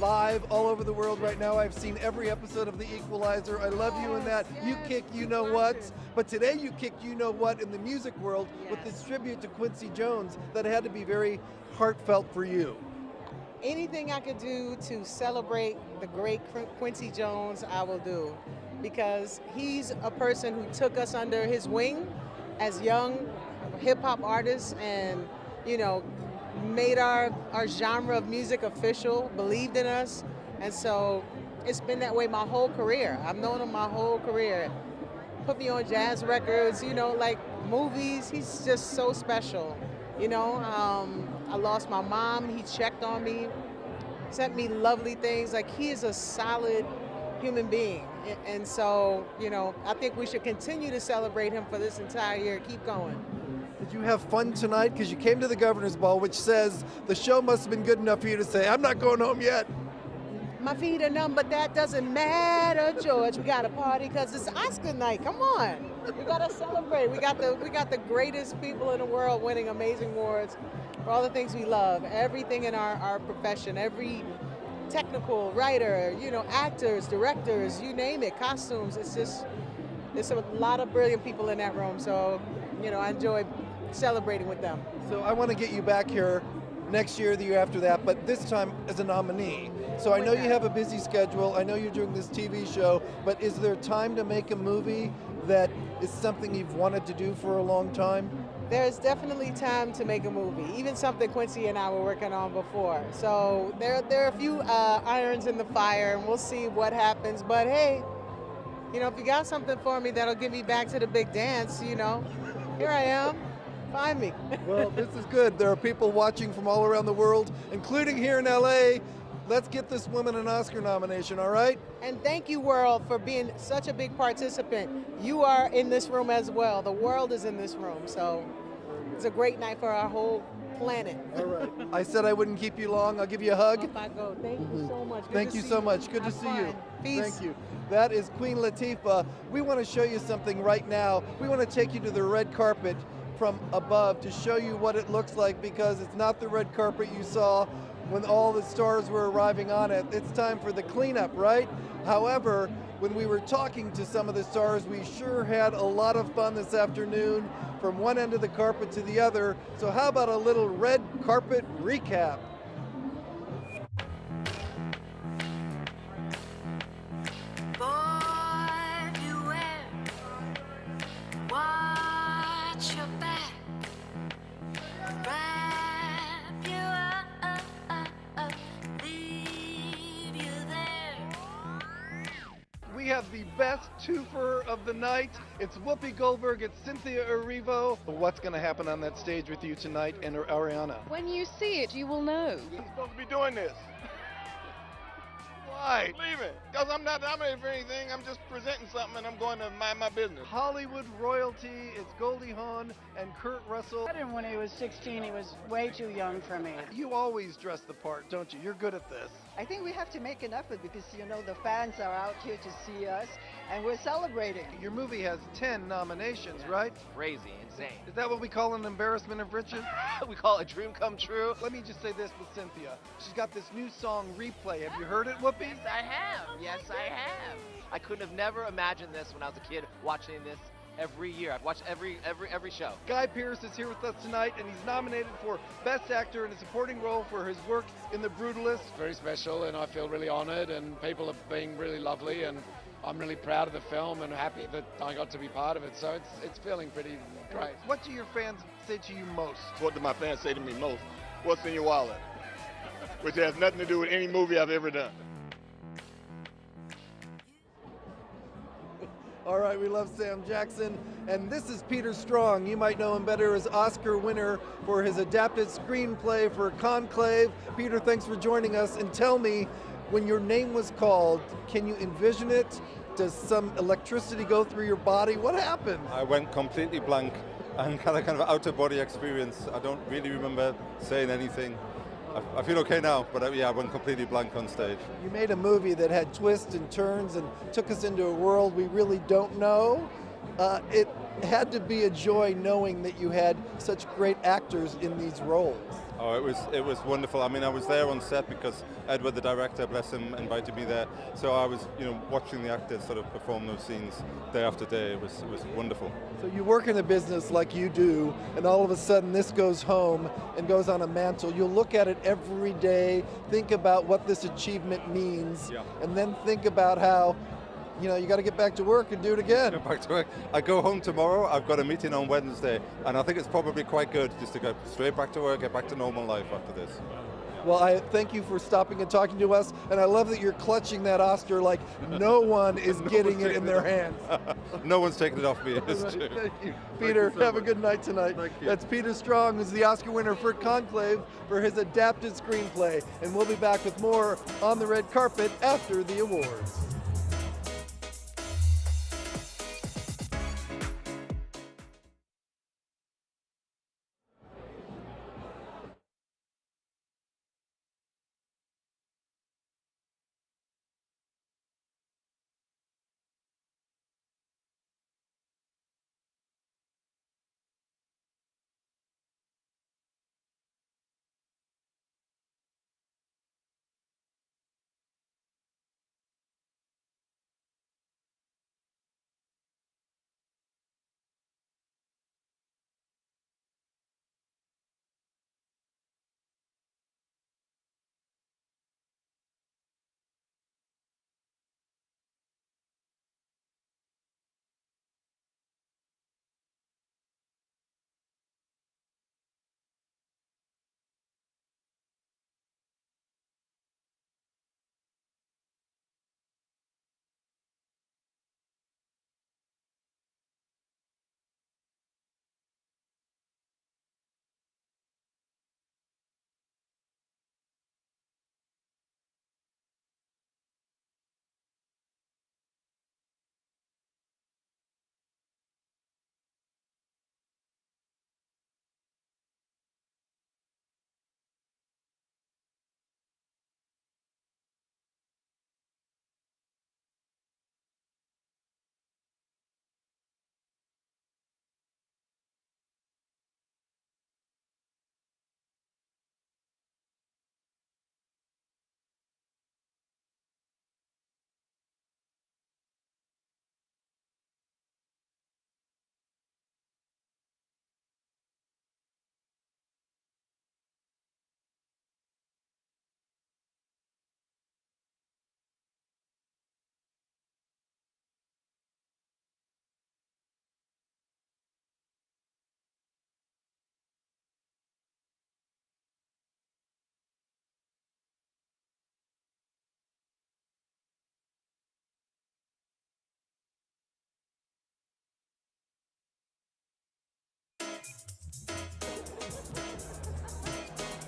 live all over the world right now, I've seen every episode of The Equalizer. I love you in that. You kick you-know-what. But today you kicked you-know-what in the music world with this tribute to Quincy Jones that had to be very heartfelt for you. Anything I could do to celebrate the great Quincy Jones, I will do. Because he's a person who took us under his wing as young hip-hop artists and, you know, made our genre of music official, believed in us. And so it's been that way my whole career. I've known him my whole career. Put me on jazz records, you know, like movies. He's just so special. You know, I lost my mom. He checked on me, sent me lovely things. Like, he is a solid human being. And so, you know, I think we should continue to celebrate him for this entire year. Keep going. Did you have fun tonight? Because you came to the Governor's Ball, which says the show must have been good enough for you to say, I'm not going home yet. My feet are numb, but that doesn't matter, George. We got to party because it's Oscar night. Come on. We got to celebrate. We got the greatest people in the world winning amazing awards for all the things we love. Everything in our profession, every technical writer, you know, actors, directors, you name it, costumes. It's just, there's a lot of brilliant people in that room. So, you know, I enjoy celebrating with them. So I want to get you back here next year, the year after that, but this time as a nominee. So I know you have a busy schedule. I know you're doing this TV show, but is there time to make a movie that is something you've wanted to do for a long time? There's definitely time to make a movie, even something Quincy and I were working on before. So there are a few irons in the fire, and we'll see what happens. But hey, you know, if you got something for me that'll get me back to the big dance, you know, here I am. Find me. Well, this is good. There are people watching from all around the world, including here in LA. Let's get this woman an Oscar nomination, all right? And thank you, world, for being such a big participant. You are in this room as well. The world is in this room, so it's a great night for our whole planet. All right. I said I wouldn't keep you long. I'll give you a hug. Off I go. Thank you so much. Good Thank to you see so much. Good to Have see fun. you. Peace. Thank you. That is Queen Latifah. We want to show you something right now. We want to take you to the red carpet from above to show you what it looks like, because it's not the red carpet you saw when all the stars were arriving on it. It's time for the cleanup, right? However, when we were talking to some of the stars, we sure had a lot of fun this afternoon from one end of the carpet to the other. So how about a little red carpet recap? Boy, beware. Watch your back. Wrap you up, leave you there. We have the best twofer of the night. It's Whoopi Goldberg, it's Cynthia Erivo. What's going to happen on that stage with you tonight and Ariana? When you see it, you will know. You're supposed to be doing this. Why? Leave it. Because I'm not nominated for anything. I'm just presenting something and I'm going to mind my business. Hollywood royalty, it's Goldie Hawn and Kurt Russell. I didn't when he was 16. He was way too young for me. You always dress the part, don't you? You're good at this. I think we have to make an effort because, you know, the fans are out here to see us and we're celebrating. Your movie has 10 nominations, right? Crazy, insane. Is that what we call an embarrassment of riches? We call it a dream come true. Let me just say this with Cynthia. She's got this new song, Replay. Have you heard it, Whoopi? Yes, I have. Yes, I have. I couldn't have never imagined this when I was a kid, watching this every year. I've watched every show. Guy Pearce is here with us tonight, and he's nominated for Best Actor in a Supporting Role for his work in The Brutalist. Very special, and I feel really honored, and people are being really lovely, and I'm really proud of the film and happy that I got to be part of it. So it's feeling pretty great. What do your fans say to you most? What do my fans say to me most? What's in your wallet? Which has nothing to do with any movie I've ever done. All right, we love Sam Jackson. And this is Peter Strong. You might know him better as Oscar winner for his adapted screenplay for Conclave. Peter, thanks for joining us. And tell me, when your name was called, can you envision it? Does some electricity go through your body? What happened? I went completely blank and had a kind of out-of-body experience. I don't really remember saying anything. I feel okay now, but yeah, I went completely blank on stage. You made a movie that had twists and turns and took us into a world we really don't know. It had to be a joy knowing that you had such great actors in these roles. Oh, it was wonderful. I mean, I was there on set because Edward, the director, bless him, invited me there. So I was, watching the actors sort of perform those scenes day after day. It was wonderful. So you work in a business like you do, and all of a sudden this goes home and goes on a mantle. You'll look at it every day, think about what this achievement means, and then think about how you got to get back to work and do it again. Get back to work. I go home tomorrow. I've got a meeting on Wednesday, and I think it's probably quite good just to go straight back to work, get back to normal life after this. Well, I thank you for stopping and talking to us, and I love that you're clutching that Oscar like no one is getting it in their hands. No one's taking it off me. It's true. Thank you. Peter, have a good night tonight. Thank you. That's Peter Strong, who's the Oscar winner for Conclave for his adapted screenplay. And we'll be back with more on the red carpet after the awards.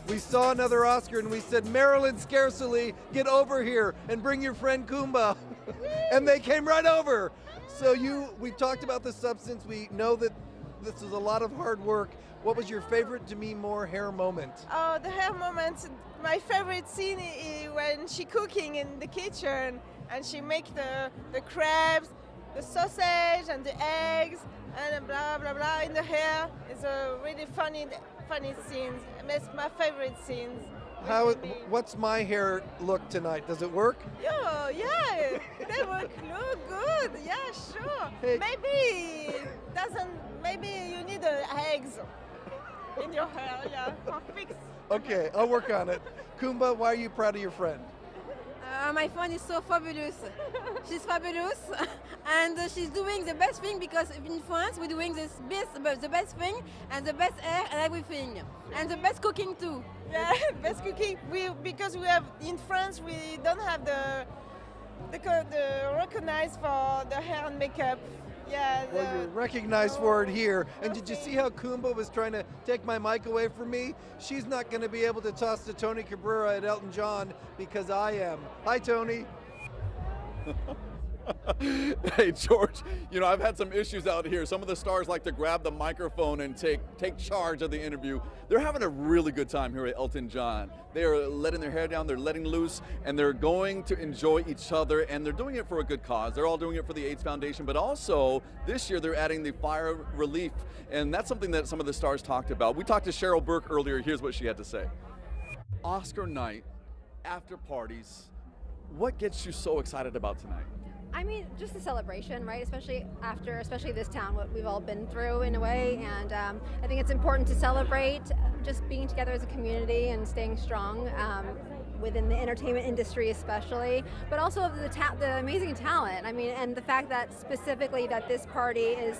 We saw another Oscar and we said, Marilyn Scarcely, get over here and bring your friend Kumba. And they came right over. So we talked about the substance. We know that this is a lot of hard work. What was your favorite Demi Moore hair moment? Oh, the hair moment. My favorite scene is when she cooking in the kitchen and she make the crabs, the sausage and the eggs and blah blah blah in the hair. It's a really funny scene. It's my favorite scenes. What's my hair look tonight? Does it work? Yeah, they look good. Yeah, sure. Hey. Maybe you need eggs in your hair. Yeah, fix. Okay, I'll work on it. Kumba, why are you proud of your friend? My friend is so fabulous. She's fabulous, and she's doing the best thing because in France we're doing the best thing and the best hair and everything, and the best cooking too. Yeah, best cooking. Because we have in France we don't have the recognized for the hair and makeup. Yeah. Well, you're recognized for it here. And did you see how Kumba was trying to take my mic away from me? She's not going to be able to toss to Tony Cabrera at Elton John because I am. Hi, Tony. Hey, George, you know, I've had some issues out here. Some of the stars like to grab the microphone and take charge of the interview. They're having a really good time here at Elton John. They are letting their hair down, they're letting loose, and they're going to enjoy each other, and they're doing it for a good cause. They're all doing it for the AIDS Foundation, but also this year they're adding the fire relief, and that's something that some of the stars talked about. We talked to Cheryl Burke earlier. Here's what she had to say. Oscar night, after parties, what gets you so excited about tonight? I mean, just the celebration, right? Especially this town, what we've all been through in a way, and I think it's important to celebrate just being together as a community and staying strong within the entertainment industry, especially, but also of the amazing talent. I mean, and the fact that specifically that this party is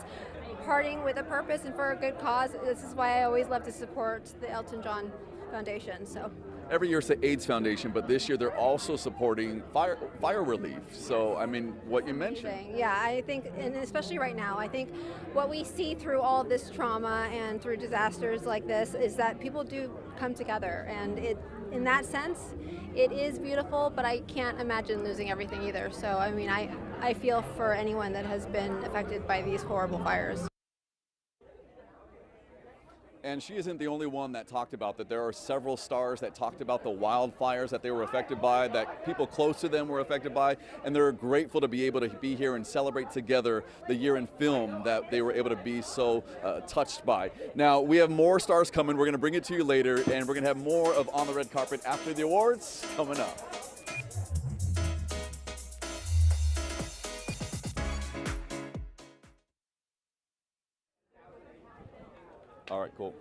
partying with a purpose and for a good cause. This is why I always love to support the Elton John Foundation. So. Every year it's the AIDS Foundation, but this year they're also supporting fire relief. So, I mean, what you mentioned. Yeah, I think, and especially right now, I think what we see through all of this trauma and through disasters like this is that people do come together, and in that sense, it is beautiful, but I can't imagine losing everything either. So, I mean, I feel for anyone that has been affected by these horrible fires. And she isn't the only one that talked about that. There are several stars that talked about the wildfires that they were affected by, that people close to them were affected by, and they're grateful to be able to be here and celebrate together the year in film that they were able to be so touched by. Now, we have more stars coming. We're going to bring it to you later, and we're going to have more of On the Red Carpet after the awards coming up. All right, cool.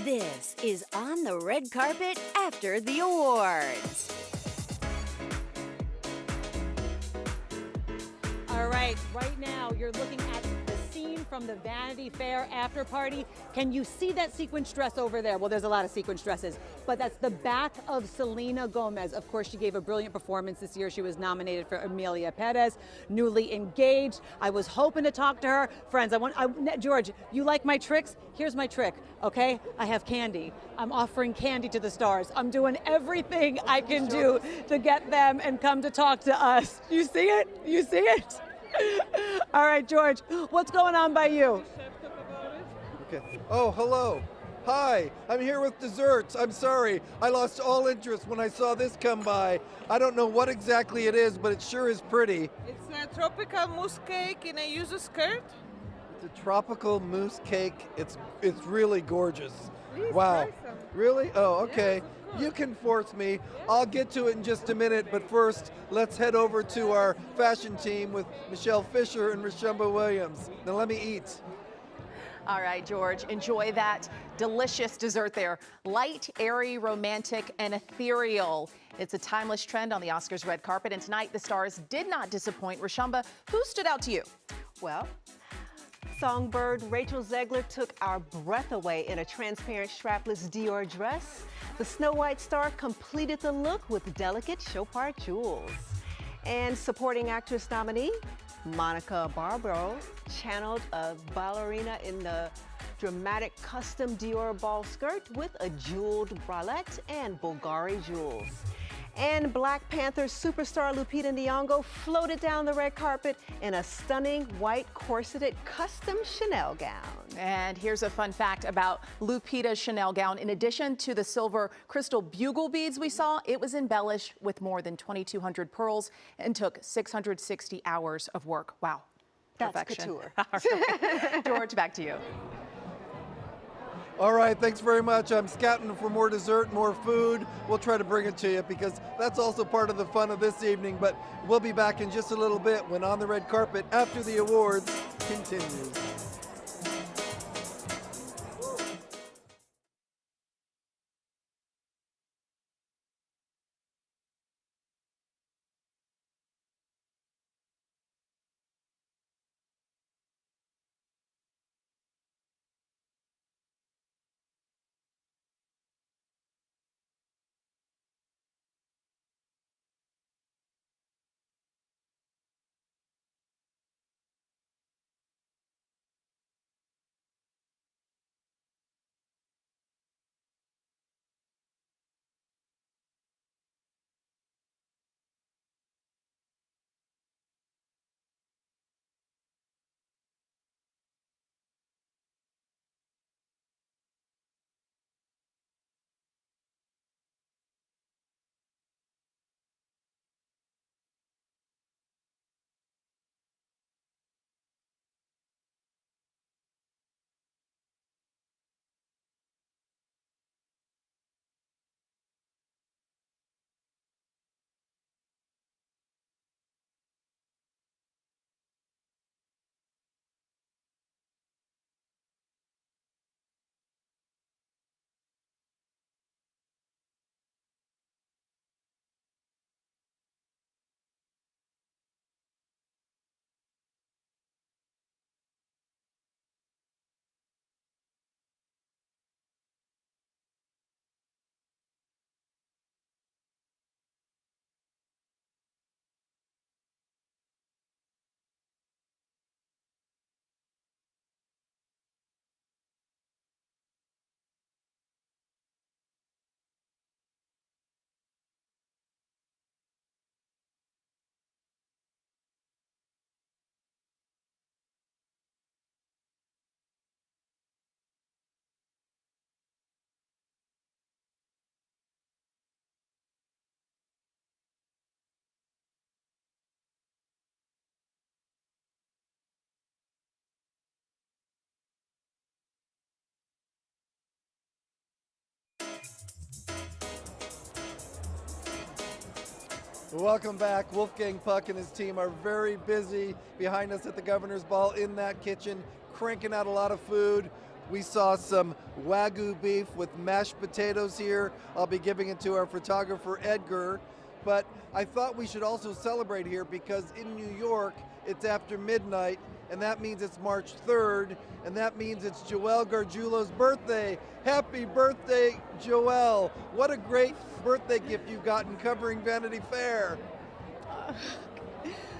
This is On the Red Carpet After the Awards. All right, right now you're looking at the scene live from the Vanity Fair after party. Can you see that sequin dress over there? Well, there's a lot of sequin dresses, but that's the back of Selena Gomez. Of course, she gave a brilliant performance this year. She was nominated for Amelia Perez, newly engaged. I was hoping to talk to her. Friends, George, you like my tricks? Here's my trick, okay? I have candy. I'm offering candy to the stars. I'm doing everything I can do to get them and come to talk to us. You see it? You see it? All right, George, what's going on by you? Okay. Oh, hello. Hi, I'm here with desserts. I'm sorry, I lost all interest when I saw this come by. I don't know what exactly it is, but it sure is pretty. It's a tropical mousse cake in a yuzu skirt. It's a tropical mousse cake. It's really gorgeous. Please wow. try some. Really? Oh, okay. Yes, you can force me. I'll get to it in just a minute, but first, let's head over to our fashion team with Michelle Fisher and Rashumba Williams. Now let me eat. All right, George, enjoy that delicious dessert there. Light, airy, romantic, and ethereal. It's a timeless trend on the Oscars red carpet, and tonight the stars did not disappoint. Rashumba, who stood out to you? Well, songbird Rachel Zegler took our breath away in a transparent strapless Dior dress. The Snow White star completed the look with delicate Chopard jewels. And supporting actress nominee, Monica Barbaro channeled a ballerina in the dramatic custom Dior ball skirt with a jeweled bralette and Bulgari jewels. And Black Panther superstar Lupita Nyong'o floated down the red carpet in a stunning white corseted custom Chanel gown. And here's a fun fact about Lupita's Chanel gown. In addition to the silver crystal bugle beads we saw, it was embellished with more than 2,200 pearls and took 660 hours of work. Wow. That's Perfection. couture. George, back to you. All right, thanks very much. I'm scouting for more dessert, more food. We'll try to bring it to you because that's also part of the fun of this evening. But we'll be back in just a little bit when On the Red Carpet After the Awards continues. Welcome back. Wolfgang Puck and his team are very busy behind us at the Governor's Ball in that kitchen, cranking out a lot of food. We saw some Wagyu beef with mashed potatoes here. I'll be giving it to our photographer, Edgar. But I thought we should also celebrate here because in New York, it's after midnight and that means it's March 3rd, and that means it's Joelle Gargiulo's birthday. Happy birthday, Joelle. What a great birthday gift you've gotten covering Vanity Fair.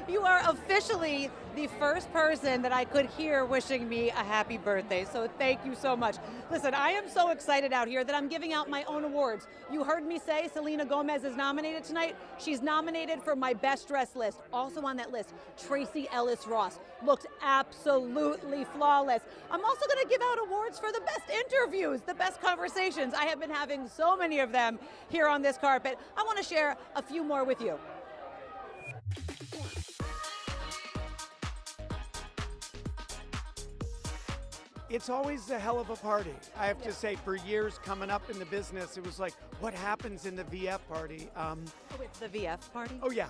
You are officially the first person that I could hear wishing me a happy birthday, so thank you so much. Listen, I am so excited out here that I'm giving out my own awards. You heard me say Selena Gomez is nominated tonight. She's nominated for my best dressed list. Also on that list, Tracy Ellis Ross looked absolutely flawless. I'm also gonna give out awards for the best interviews, the best conversations. I have been having so many of them here on this carpet. I wanna share a few more with you. It's always a hell of a party. I have to say, for years coming up in the business, it was like, what happens in the VF party? It's the VF party? Oh yeah,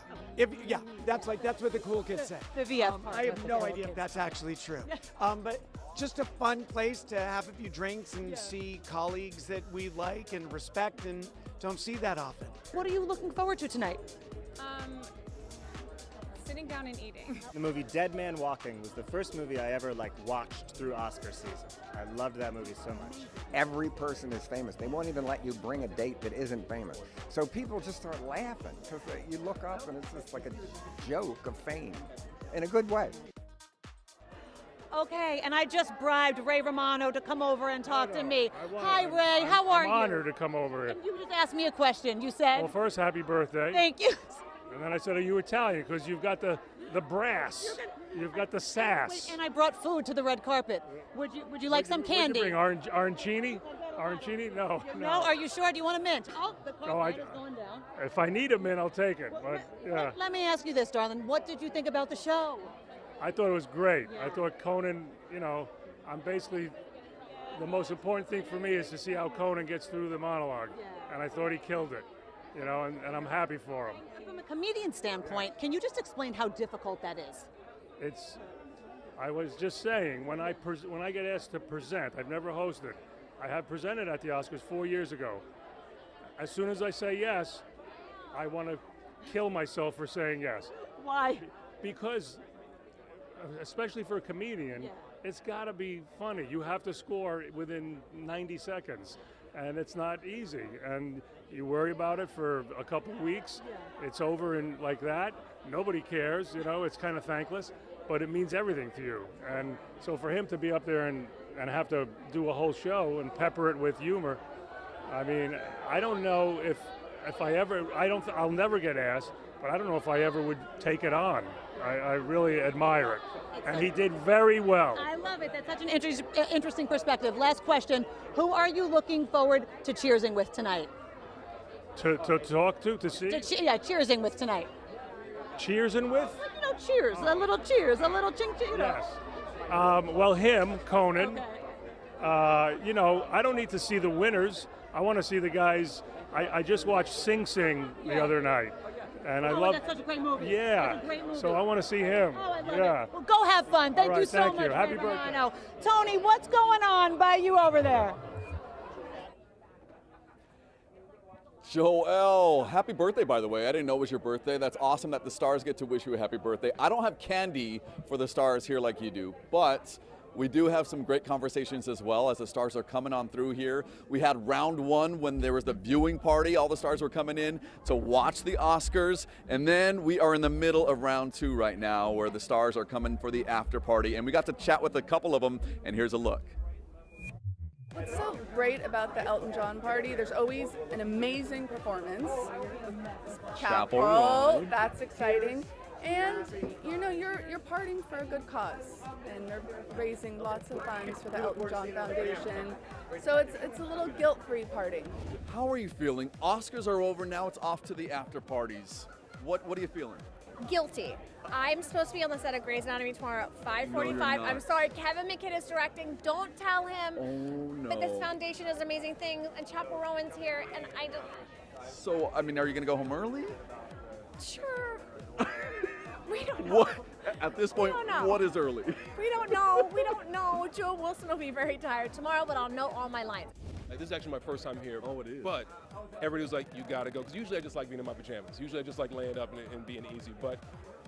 that's what the cool kids say. The VF party. I have no idea if that's actually true. But just a fun place to have a few drinks and see colleagues that we like and respect and don't see that often. What are you looking forward to tonight? Sitting down and eating. The movie Dead Man Walking was the first movie I ever watched through Oscar season. I loved that movie so much. Every person is famous. They won't even let you bring a date that isn't famous. So people just start laughing because you look up and it's just like a joke of fame in a good way. Okay, and I just bribed Ray Romano to come over and talk to me. Hi, Ray. How are you? I'm honored to come over here. And you just asked me a question. You said? Well, first, happy birthday. Thank you. And then I said, are you Italian? Because you've got the brass. You've got the sass. And I brought food to the red carpet. Would you like some candy? Would you bring arancini? Arancini? No. No? Are you sure? Do you want a mint? Oh, the carpet is going down. If I need a mint, I'll take it. But yeah. Let me ask you this, darling. What did you think about the show? I thought it was great. I thought Conan, I'm basically, the most important thing for me is to see how Conan gets through the monologue. And I thought he killed it, and I'm happy for him. From a comedian standpoint, can you just explain how difficult that is? I was just saying, when I get asked to present, I've never hosted. I have presented at the Oscars 4 years ago. As soon as I say yes, I want to kill myself for saying yes. Why? Because, especially for a comedian, it's got to be funny. You have to score within 90 seconds. And it's not easy, and you worry about it for a couple of weeks. It's over and like that. Nobody cares, it's kind of thankless, but it means everything to you. And so for him to be up there and have to do a whole show and pepper it with humor, I mean, I don't know if I ever, I'll never get asked, but I don't know if I ever would take it on. I really admire it. And he did very well. I love it. That's such an interesting perspective. Last question. Who are you looking forward to cheersing with tonight? To talk to see? Cheersing with tonight. Cheersing with? Cheers. A little cheers. A little ching ching. Yes. Well, him, Conan. Okay. I don't need to see the winners. I want to see the guys. I just watched Sing Sing the other night. And I love. That's such a great movie. Yeah. That's a great movie. So I want to see him. Oh, I love it. Well, go have fun. Thank you so much. Happy birthday. Tony, what's going on by you over there? Joelle, happy birthday, by the way. I didn't know it was your birthday. That's awesome that the stars get to wish you a happy birthday. I don't have candy for the stars here like you do, but we do have some great conversations as well as the stars are coming on through here. We had round one when there was the viewing party. All the stars were coming in to watch the Oscars. And then we are in the middle of round two right now where the stars are coming for the after party. And we got to chat with a couple of them, and here's a look. What's so great about the Elton John party, there's always an amazing performance. Chapel Roan. That's exciting. And you're partying for a good cause, and they're raising lots of funds for the Elton John Foundation. So it's a little guilt-free party. How are you feeling? Oscars are over now. It's off to the after parties. What are you feeling? Guilty. I'm supposed to be on the set of Grey's Anatomy tomorrow at 5:45. No, I'm sorry, Kevin McKidd is directing. Don't tell him that this no. foundation is an amazing thing, and Chapel Rowan's here, and I don't. So, are you going to go home early? Sure. We don't know. What? At this point, We don't know. what is early? We don't know. We don't know. Joe Wilson will be very tired tomorrow, but I'll know all my lines. This is actually my first time here. Oh, it is. But everybody was like, you gotta go. Because usually I just like being in my pajamas. Usually I just like laying up and being easy. But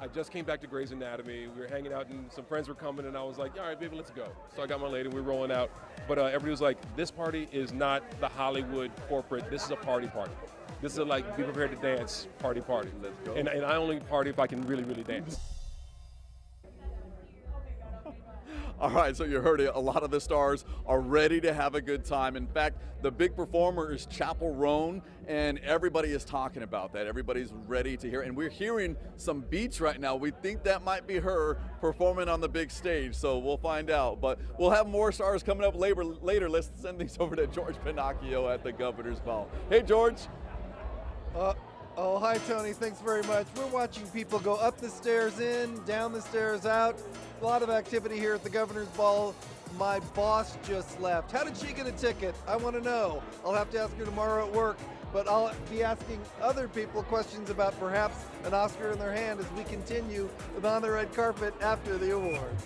I just came back to Grey's Anatomy. We were hanging out and some friends were coming and I was like, all right, baby, let's go. So I got my lady and we were rolling out. But everybody was like, this party is not the Hollywood corporate. This is a party party. This is a like, be prepared to dance party. Let's go. And I only party if I can really, really dance. All right, so you heard it. A lot of the stars are ready to have a good time. In fact, the big performer is Chappell Roan, and everybody is talking about that. Everybody's ready to hear it. And we're hearing some beats right now. We think that might be her performing on the big stage, so we'll find out. But we'll have more stars coming up later. Let's send these over to George Pinocchio at the Governor's Ball. Hey, George. Oh, hi, Tony. Thanks very much. We're watching people go up the stairs in, down the stairs out. A lot of activity here at the Governor's Ball. My boss just left. How did she get a ticket? I want to know. I'll have to ask her tomorrow at work, but I'll be asking other people questions about perhaps an Oscar in their hand as we continue with On the Red Carpet after the awards.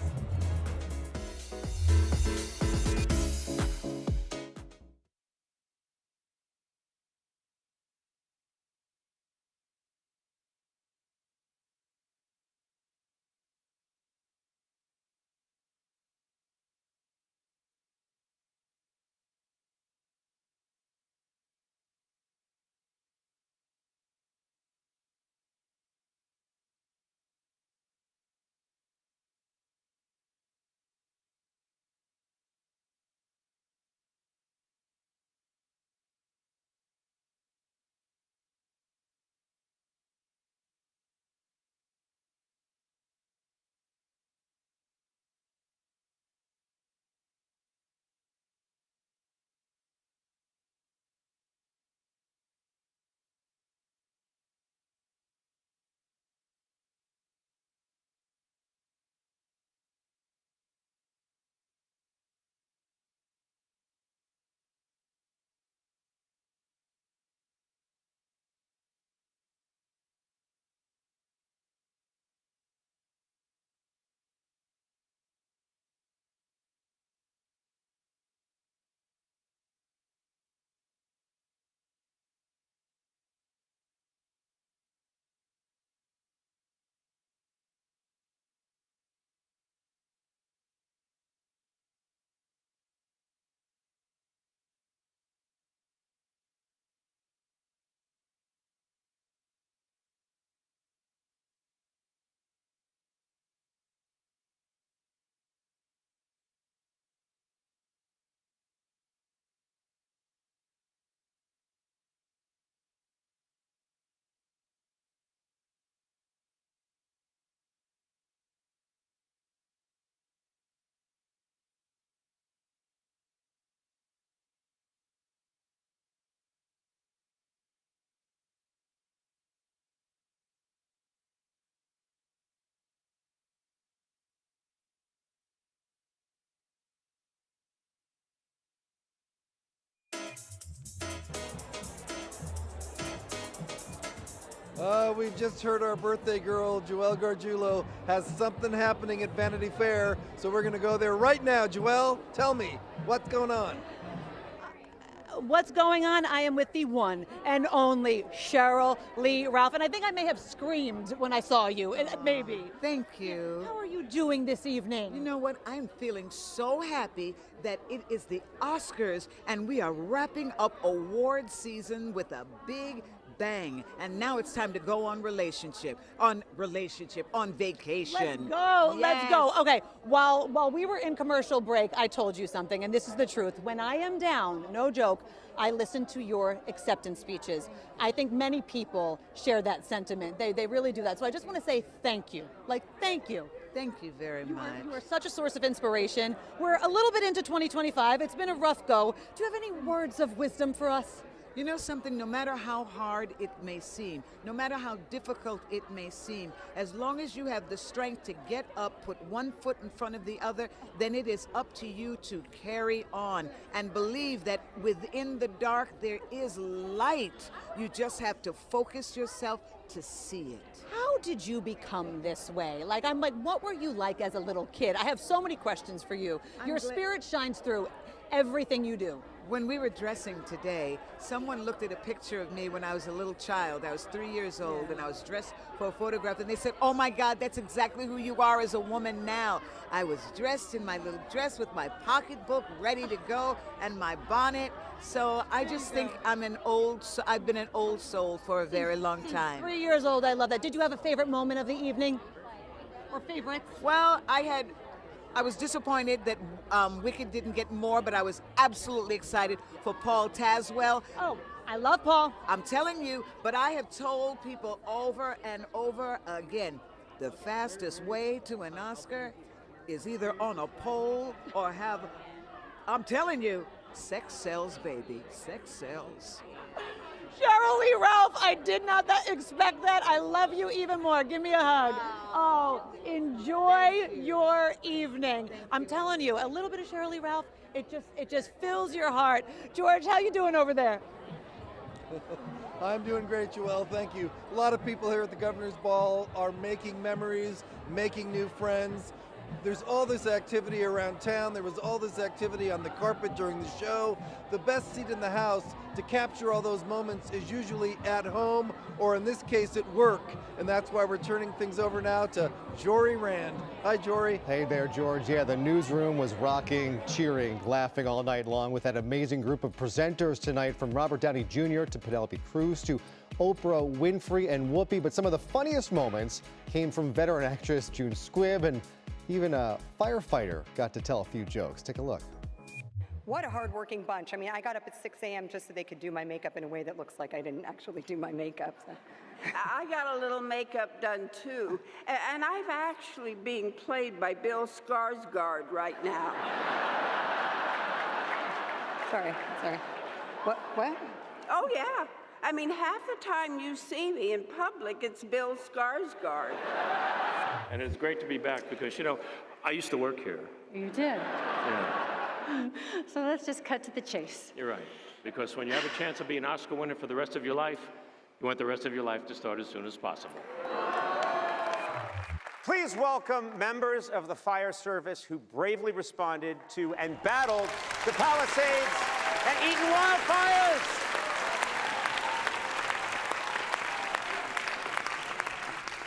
We've just heard our birthday girl, Joelle Gargiulo, has something happening at Vanity Fair, so we're going to go there right now. Joelle, tell me, what's going on? What's going on? I am with the one and only Cheryl Lee Ralph, and I think I may have screamed when I saw you, maybe. Thank you. How are you doing this evening? You know what? I'm feeling so happy that it is the Oscars, and we are wrapping up award season with a big bang, and now it's time to go on vacation. Let's go. Yes. Let's go. Okay, while we were in commercial break, I told you something, and this is the truth. When I am down, no joke, I listen to your acceptance speeches. I think many people share that sentiment. They really do that. So I just want to say thank you. Thank you. Thank you very much. You are such a source of inspiration. We're a little bit into 2025. It's been a rough go. Do you have any words of wisdom for us? You know something, no matter how hard it may seem, no matter how difficult it may seem, as long as you have the strength to get up, put one foot in front of the other, then it is up to you to carry on and believe that within the dark there is light. You just have to focus yourself to see it. How did you become this way? What were you like as a little kid? I have so many questions for you. Your spirit shines through everything you do. When we were dressing today, someone looked at a picture of me when I was a little child. I was 3 years old, and I was dressed for a photograph, and they said, "Oh my God, that's exactly who you are as a woman now." I was dressed in my little dress with my pocketbook ready to go and my bonnet. So I just think I've been an old soul for a very long time. 3 years old, I love that. Did you have a favorite moment of the evening? Or favorites? Well, I was disappointed that Wicked didn't get more, but I was absolutely excited for Paul Tazwell. Oh, I love Paul. I'm telling you, but I have told people over and over again, the fastest way to an Oscar is either on a pole or I'm telling you, sex sells, baby, sex sells. Cheryl Lee Ralph, I did not expect that. I love you even more. Give me a hug. Oh, enjoy your evening. I'm telling you, a little bit of Cheryl Lee Ralph, it just fills your heart. George, how you doing over there? I'm doing great, Joelle. Thank you. A lot of people here at the Governor's Ball are making memories, making new friends. There's all this activity around town. There was all this activity on the carpet during the show. The best seat in the house to capture all those moments is usually at home, or in this case at work. And that's why we're turning things over now to Jory Rand. Hi, Jory. Hey there, George. Yeah, the newsroom was rocking, cheering, laughing all night long with that amazing group of presenters tonight, from Robert Downey Jr. to Penelope Cruz to Oprah Winfrey and Whoopi. But some of the funniest moments came from veteran actress June Squibb, and even a firefighter got to tell a few jokes. Take a look. What a hardworking bunch. I mean, I got up at 6 a.m. just so they could do my makeup in a way that looks like I didn't actually do my makeup. So. I got a little makeup done too, and I'm actually being played by Bill Skarsgård right now. Sorry. What? Oh yeah. I mean, half the time you see me in public, it's Bill Skarsgård. And it's great to be back because, you know, I used to work here. You did? Yeah. So let's just cut to the chase. You're right. Because when you have a chance to be an Oscar winner for the rest of your life, you want the rest of your life to start as soon as possible. Please welcome members of the fire service who bravely responded to and battled the Palisades and Eaton wildfires.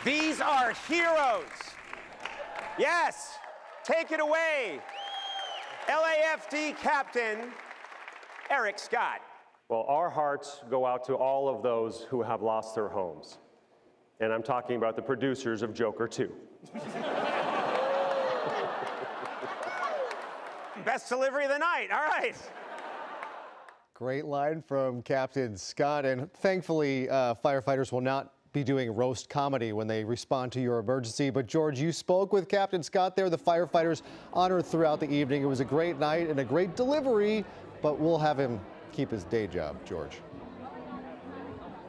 These are heroes. Yes, take it away. LAFD Captain Eric Scott. Well, our hearts go out to all of those who have lost their homes. And I'm talking about the producers of Joker 2. Best delivery of the night, all right. Great line from Captain Scott, and thankfully firefighters will not be doing roast comedy when they respond to your emergency. But George, you spoke with Captain Scott there, the firefighters honored throughout the evening. It was a great night and a great delivery, but we'll have him keep his day job, George.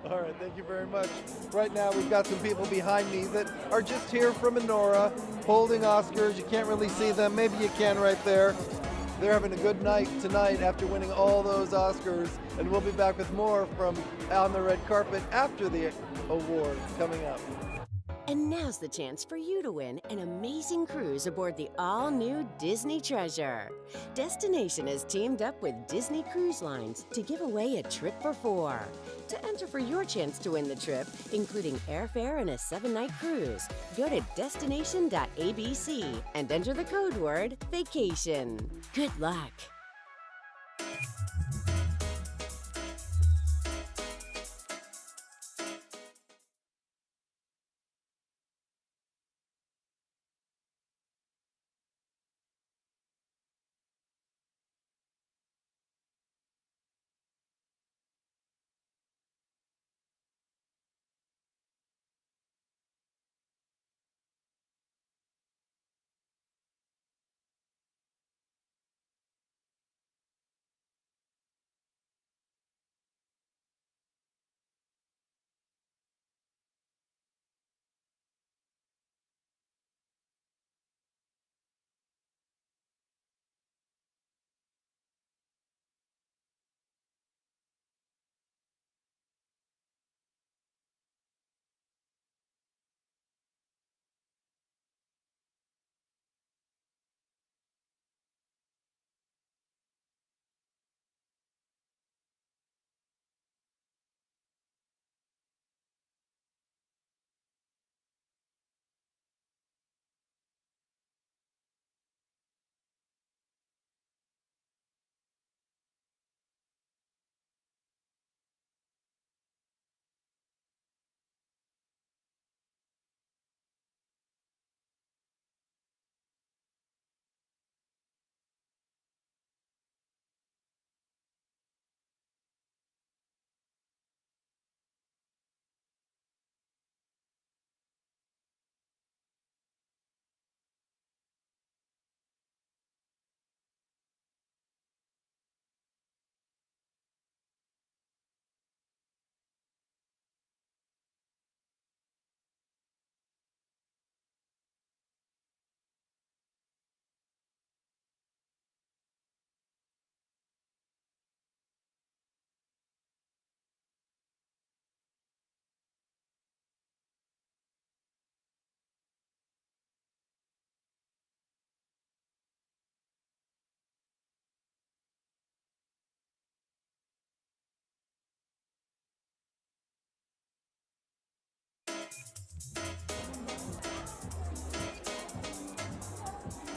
All right, thank you very much. Right now, we've got some people behind me that are just here from Enora, holding Oscars. You can't really see them. Maybe you can right there. They're having a good night tonight after winning all those Oscars, and we'll be back with more from On the Red Carpet after the awards coming up. And now's the chance for you to win an amazing cruise aboard the all-new Disney Treasure. Destination has teamed up with Disney Cruise Lines to give away a trip for 4. To enter for your chance to win the trip, including airfare and a 7-night cruise, go to destination.abc and enter the code word vacation. Good luck.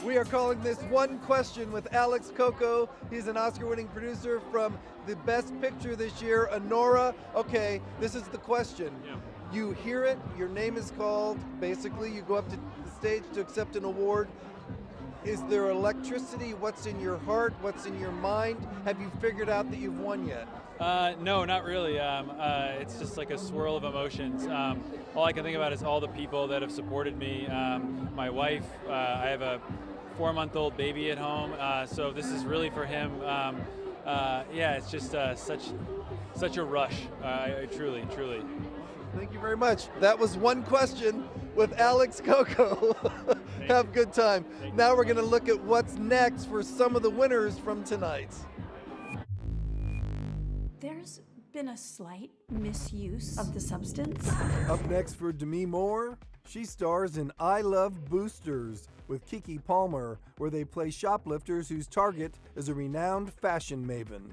We are calling this One Question with Alex Coco. He's an Oscar-winning producer from the Best Picture this year, Honora. Okay, this is the question. Yeah. You hear it, your name is called, basically you go up to the stage to accept an award. Is there electricity? What's in your heart? What's in your mind? Have you figured out that you've won yet? No, not really. It's just like a swirl of emotions. All I can think about is all the people that have supported me. My wife, I have a 4-month-old baby at home, so this is really for him. Yeah, it's just such a rush. Truly. Thank you very much. That was One Question with Alex Coco. Have a good time. Now we're going to look at what's next for some of the winners from tonight. There's been a slight misuse of the substance. Up next for Demi Moore, she stars in I Love Boosters with Keke Palmer, where they play shoplifters whose target is a renowned fashion maven.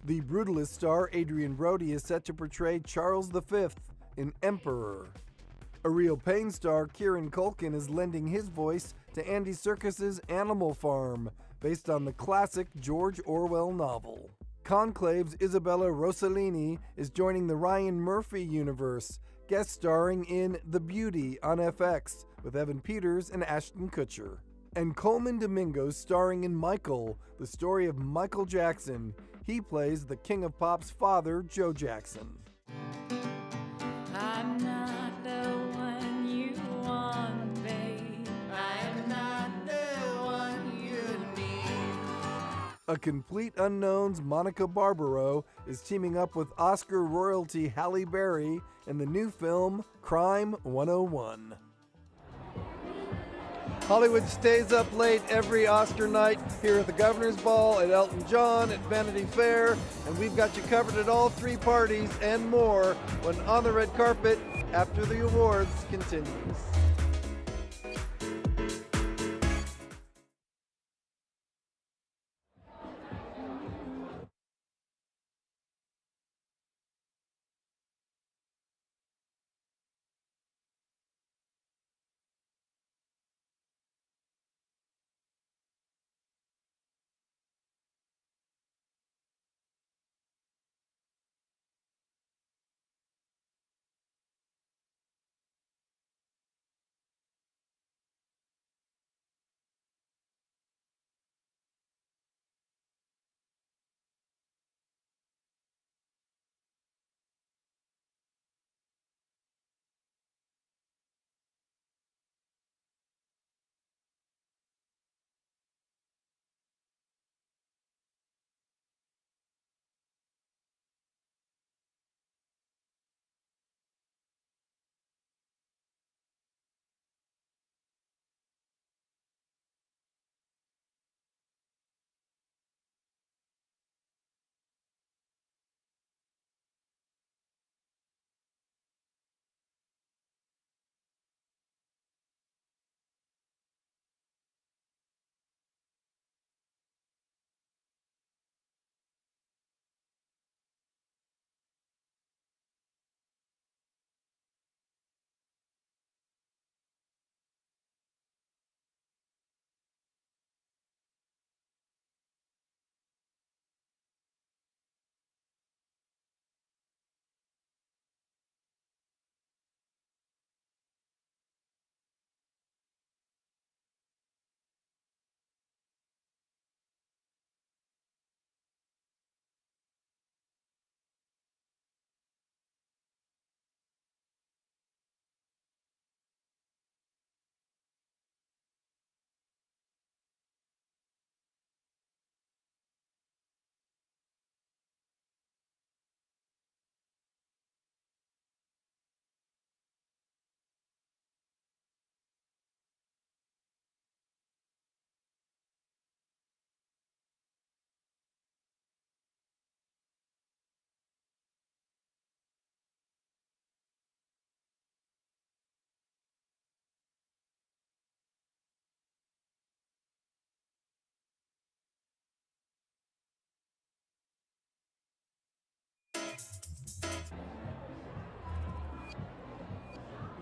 The Brutalist star Adrian Brody is set to portray Charles V in Emperor. A Real Pain star Kieran Culkin is lending his voice to Andy Serkis's Animal Farm, based on the classic George Orwell novel. Conclave's Isabella Rossellini is joining the Ryan Murphy universe, guest starring in The Beauty on FX with Evan Peters and Ashton Kutcher. And Coleman Domingo's starring in Michael, the story of Michael Jackson. He plays the King of Pop's father, Joe Jackson. I'm not the one you want, babe. I'm not the one you need. A Complete Unknown's Monica Barbaro is teaming up with Oscar royalty Halle Berry in the new film Crime 101. Hollywood stays up late every Oscar night here at the Governor's Ball, at Elton John, at Vanity Fair, and we've got you covered at all three parties and more when On the Red Carpet after the awards continues.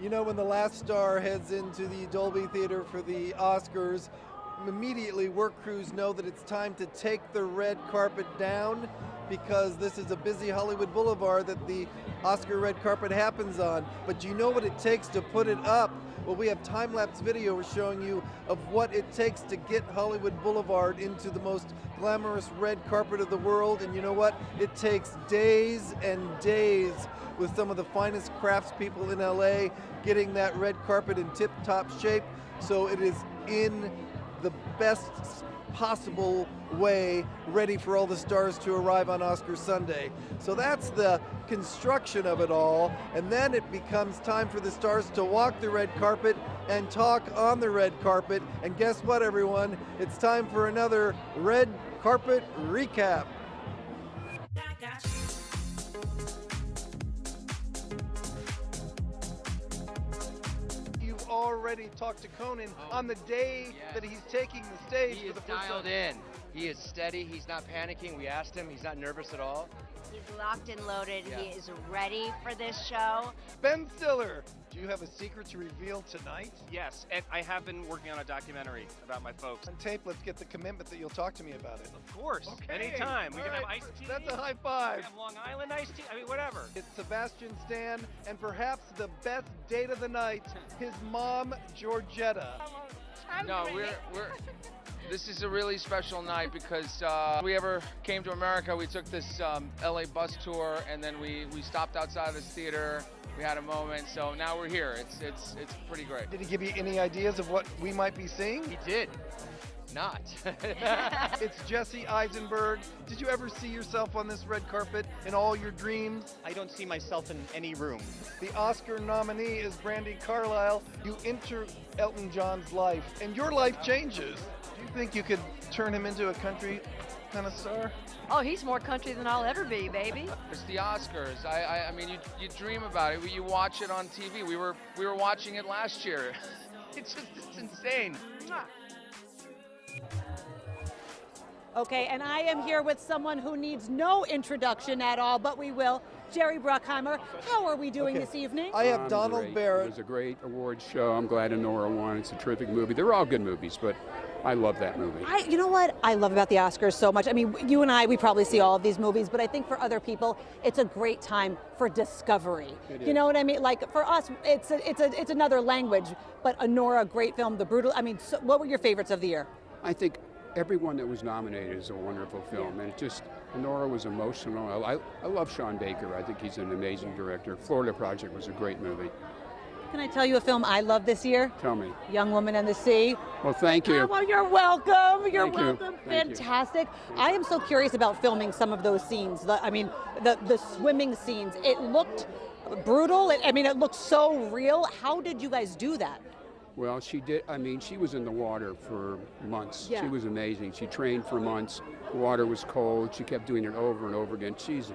You know, when The Last Star heads into the Dolby Theater for the Oscars, immediately work crews know that it's time to take the red carpet down, because this is a busy Hollywood Boulevard that the Oscar red carpet happens on. But do you know what it takes to put it up? Well, we have time-lapse video showing you of what it takes to get Hollywood Boulevard into the most glamorous red carpet of the world. And you know what? It takes days and days with some of the finest craftspeople in LA getting that red carpet in tip-top shape. So it is in the best possible way ready for all the stars to arrive on Oscar Sunday. So that's the construction of it all, and then it becomes time for the stars to walk the red carpet and talk on the red carpet. And guess what, everyone? It's time for another red carpet recap. You've already talked to Conan on the day that he's taking the stage He for is the first dialed time. in. He is steady. He's not panicking. We asked him. He's not nervous at all. He's locked and loaded. Yeah. He is ready for this show. Ben Stiller, do you have a secret to reveal tonight? Yes, and I have been working on a documentary about my folks. On tape, let's get the commitment that you'll talk to me about it. Of course, Okay, anytime. We all can have right, iced tea. That's a high five. We have Long Island iced tea. I mean, whatever. It's Sebastian Stan, and perhaps the best date of the night, his mom, Georgetta. No, we're. This is a really special night because we ever came to America, we took this LA bus tour, and then we stopped outside of this theater. We had a moment, so now we're here. It's pretty great. Did he give you any ideas of what we might be seeing? He did. Not. It's Jesse Eisenberg. Did you ever see yourself on this red carpet in all your dreams? I don't see myself in any room. The Oscar nominee is Brandi Carlile. You enter Elton John's life, and your life changes. Do you think you could turn him into a country kind of star? Oh, he's more country than I'll ever be, baby. It's the Oscars. I mean, you dream about it. You watch it on TV. We were watching it last year. It's insane. Okay, and I am here with someone who needs no introduction at all, but we will. Jerry Bruckheimer, how are we doing this evening? I have Donald great. Barrett. It was a great award show. I'm glad Honora won. It's a terrific movie. They're all good movies, but I love that movie. You know what I love about the Oscars so much? I mean, you and I, we probably see all of these movies, but I think for other people, it's a great time for discovery. You know what I mean? Like for us, it's another language, but Honora, great film, The Brutal. I mean, so what were your favorites of the year? I think everyone that was nominated is a wonderful film, and it just, Honora was emotional. I love Sean Baker. I think he's an amazing director. Florida Project was a great movie. Can I tell you a film I love this year? Tell me. Young Woman and the Sea. Well, thank you. Oh, well, you're welcome. You're Thank you. welcome. Thank you. Fantastic. I am so curious about filming some of those scenes. The swimming scenes. It looked brutal. It looked so real. How did you guys do that? Well, she did. I mean, she was in the water for months. Yeah. She was amazing. She trained for months. The water was cold. She kept doing it over and over again. She's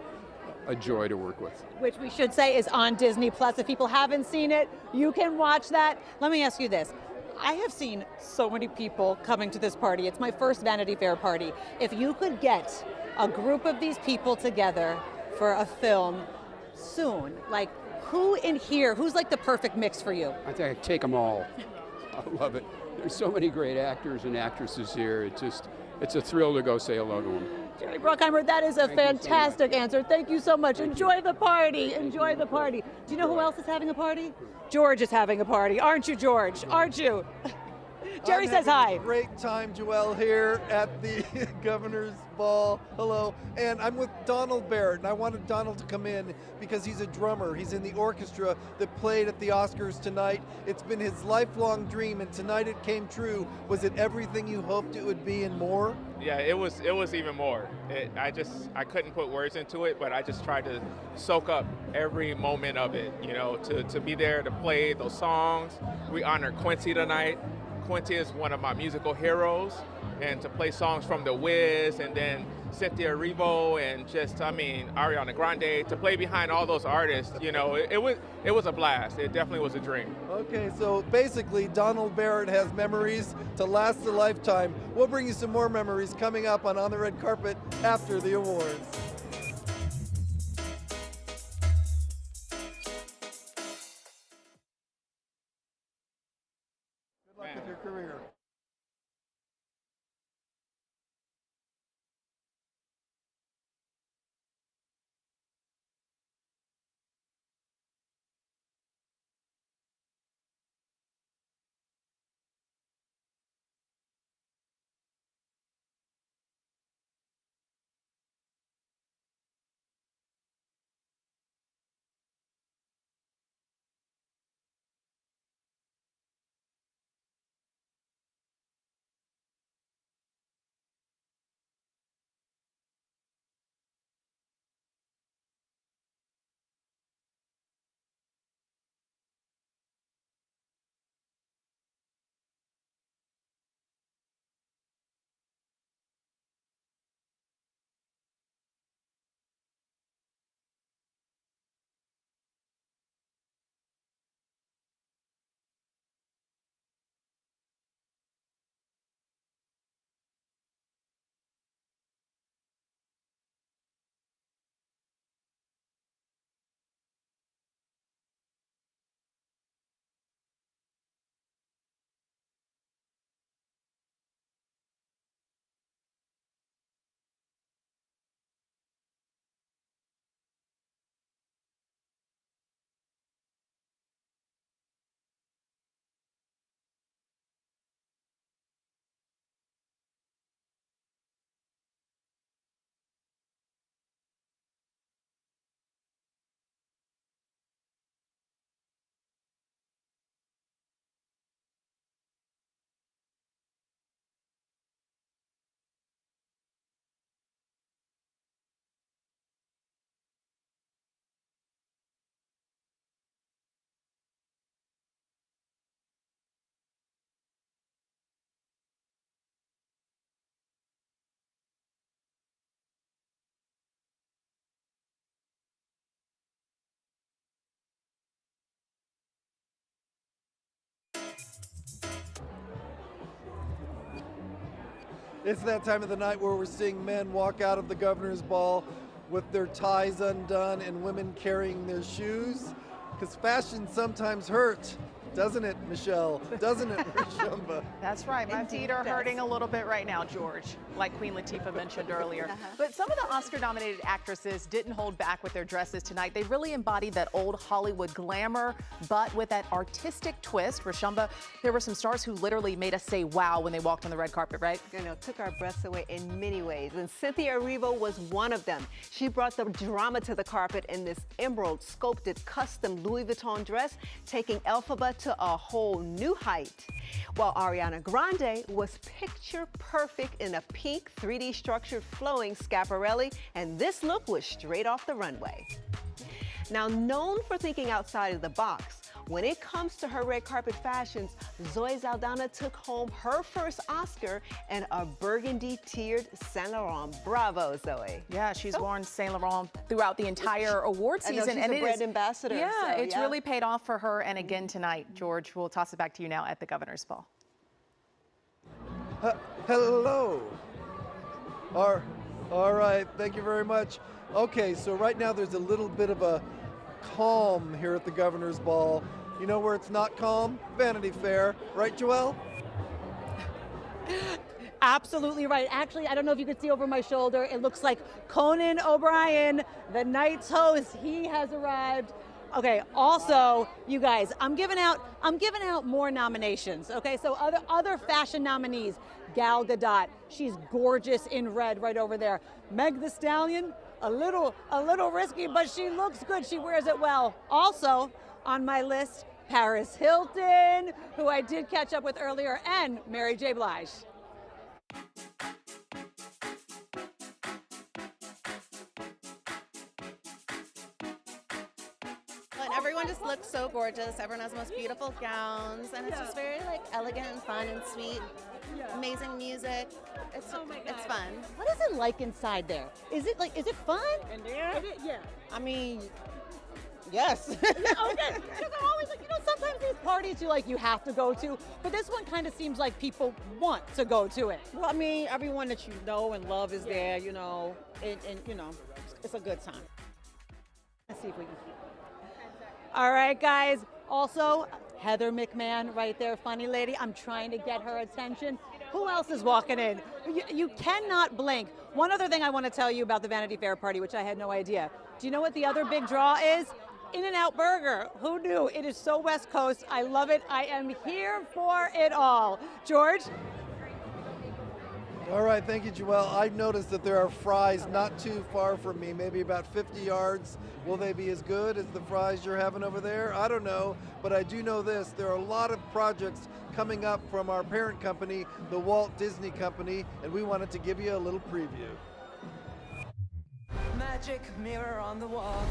a joy to work with. Which we should say is on Disney Plus. If people haven't seen it, you can watch that. Let me ask you this. I have seen so many people coming to this party. It's my first Vanity Fair party. If you could get a group of these people together for a film soon, like who in here, who's like the perfect mix for you? I think I take them all. I love it. There's so many great actors and actresses here. It's a thrill to go say hello to them. Jerry Bruckheimer, that is a fantastic answer. Thank you so much. Enjoy the party. Enjoy the party. Do you know who else is having a party? George is having a party. Aren't you, George? Aren't you? Jerry says hi. Great time, Joelle, here at the Governor's Ball. Hello. And I'm with Donald Barrett, and I wanted Donald to come in because he's a drummer. He's in the orchestra that played at the Oscars tonight. It's been his lifelong dream, and tonight it came true. Was it everything you hoped it would be and more? Yeah, it was even more. I couldn't put words into it, but I just tried to soak up every moment of it, to be there to play those songs. We honored Quincy tonight. Quincy is one of my musical heroes, and to play songs from The Wiz and then Cynthia Erivo and Ariana Grande, to play behind all those artists, it was a blast. It definitely was a dream. Okay, so basically Donald Barrett has memories to last a lifetime. We'll bring you some more memories coming up on the Red Carpet after the awards. It's that time of the night where we're seeing men walk out of the governor's ball with their ties undone and women carrying their shoes. Because fashion sometimes hurts, doesn't it, Michelle? Doesn't it, Rashumba? That's right. My feet are hurting a little bit right now, George, like Queen Latifah mentioned earlier. But some of the Oscar-nominated actresses didn't hold back with their dresses tonight. They really embodied that old Hollywood glamour, but with that artistic twist. Rashumba, there were some stars who literally made us say wow when they walked on the red carpet, right? You know, took our breaths away in many ways. And Cynthia Erivo was one of them. She brought the drama to the carpet in this emerald sculpted custom Louis Vuitton dress, taking Elphaba to a whole new height. While Ariana Grande was picture perfect in a pink 3D structured flowing Schiaparelli, and this look was straight off the runway. Now, known for thinking outside of the box, when it comes to her red carpet fashions, Zoe Saldana took home her first Oscar in a burgundy tiered Saint Laurent. Bravo, Zoe. Yeah, she's worn Saint Laurent throughout the entire award season. She's a brand ambassador. Yeah, so, it's really paid off for her. And again tonight, George, we'll toss it back to you now at the Governor's Ball. Hello. All right, thank you very much. Okay, so right now there's a little bit of a calm here at the Governor's Ball. You know where it's not calm? Vanity Fair. Right, Joelle? Absolutely right. Actually, I don't know if you can see over my shoulder. It looks like Conan O'Brien, the night's host. He has arrived. Okay, also, you guys, I'm giving out more nominations. Okay, so other fashion nominees. Gal Gadot, she's gorgeous in red right over there. Meg Thee Stallion, a little risky, but she looks good. She wears it well. Also on my list, Paris Hilton, who I did catch up with earlier, and Mary J. Blige. And everyone just looks so gorgeous. Everyone has the most beautiful gowns, and it's just very like elegant and fun and sweet. Amazing music. It's fun. What is it like inside there? Is it fun? In there? Yeah. I mean, yes. Okay. Because I'm always like, sometimes these parties you have to go to, but this one kind of seems like people want to go to it. Well, I mean, everyone that you know and love is there, and it's a good time. Let's see if we can. All right, guys. Also, Heather McMahon right there, funny lady. I'm trying to get her attention. Who else is walking in? You cannot blink. One other thing I want to tell you about the Vanity Fair party, which I had no idea. Do you know what the other big draw is? In-N-Out Burger. Who knew? It is so West Coast. I love it. I am here for it all. George? All right, thank you, Joelle. I've noticed that there are fries not too far from me, maybe about 50 yards. Will they be as good as the fries you're having over there? I don't know, but I do know this. There are a lot of projects coming up from our parent company, the Walt Disney Company, and we wanted to give you a little preview. Magic mirror on the wall.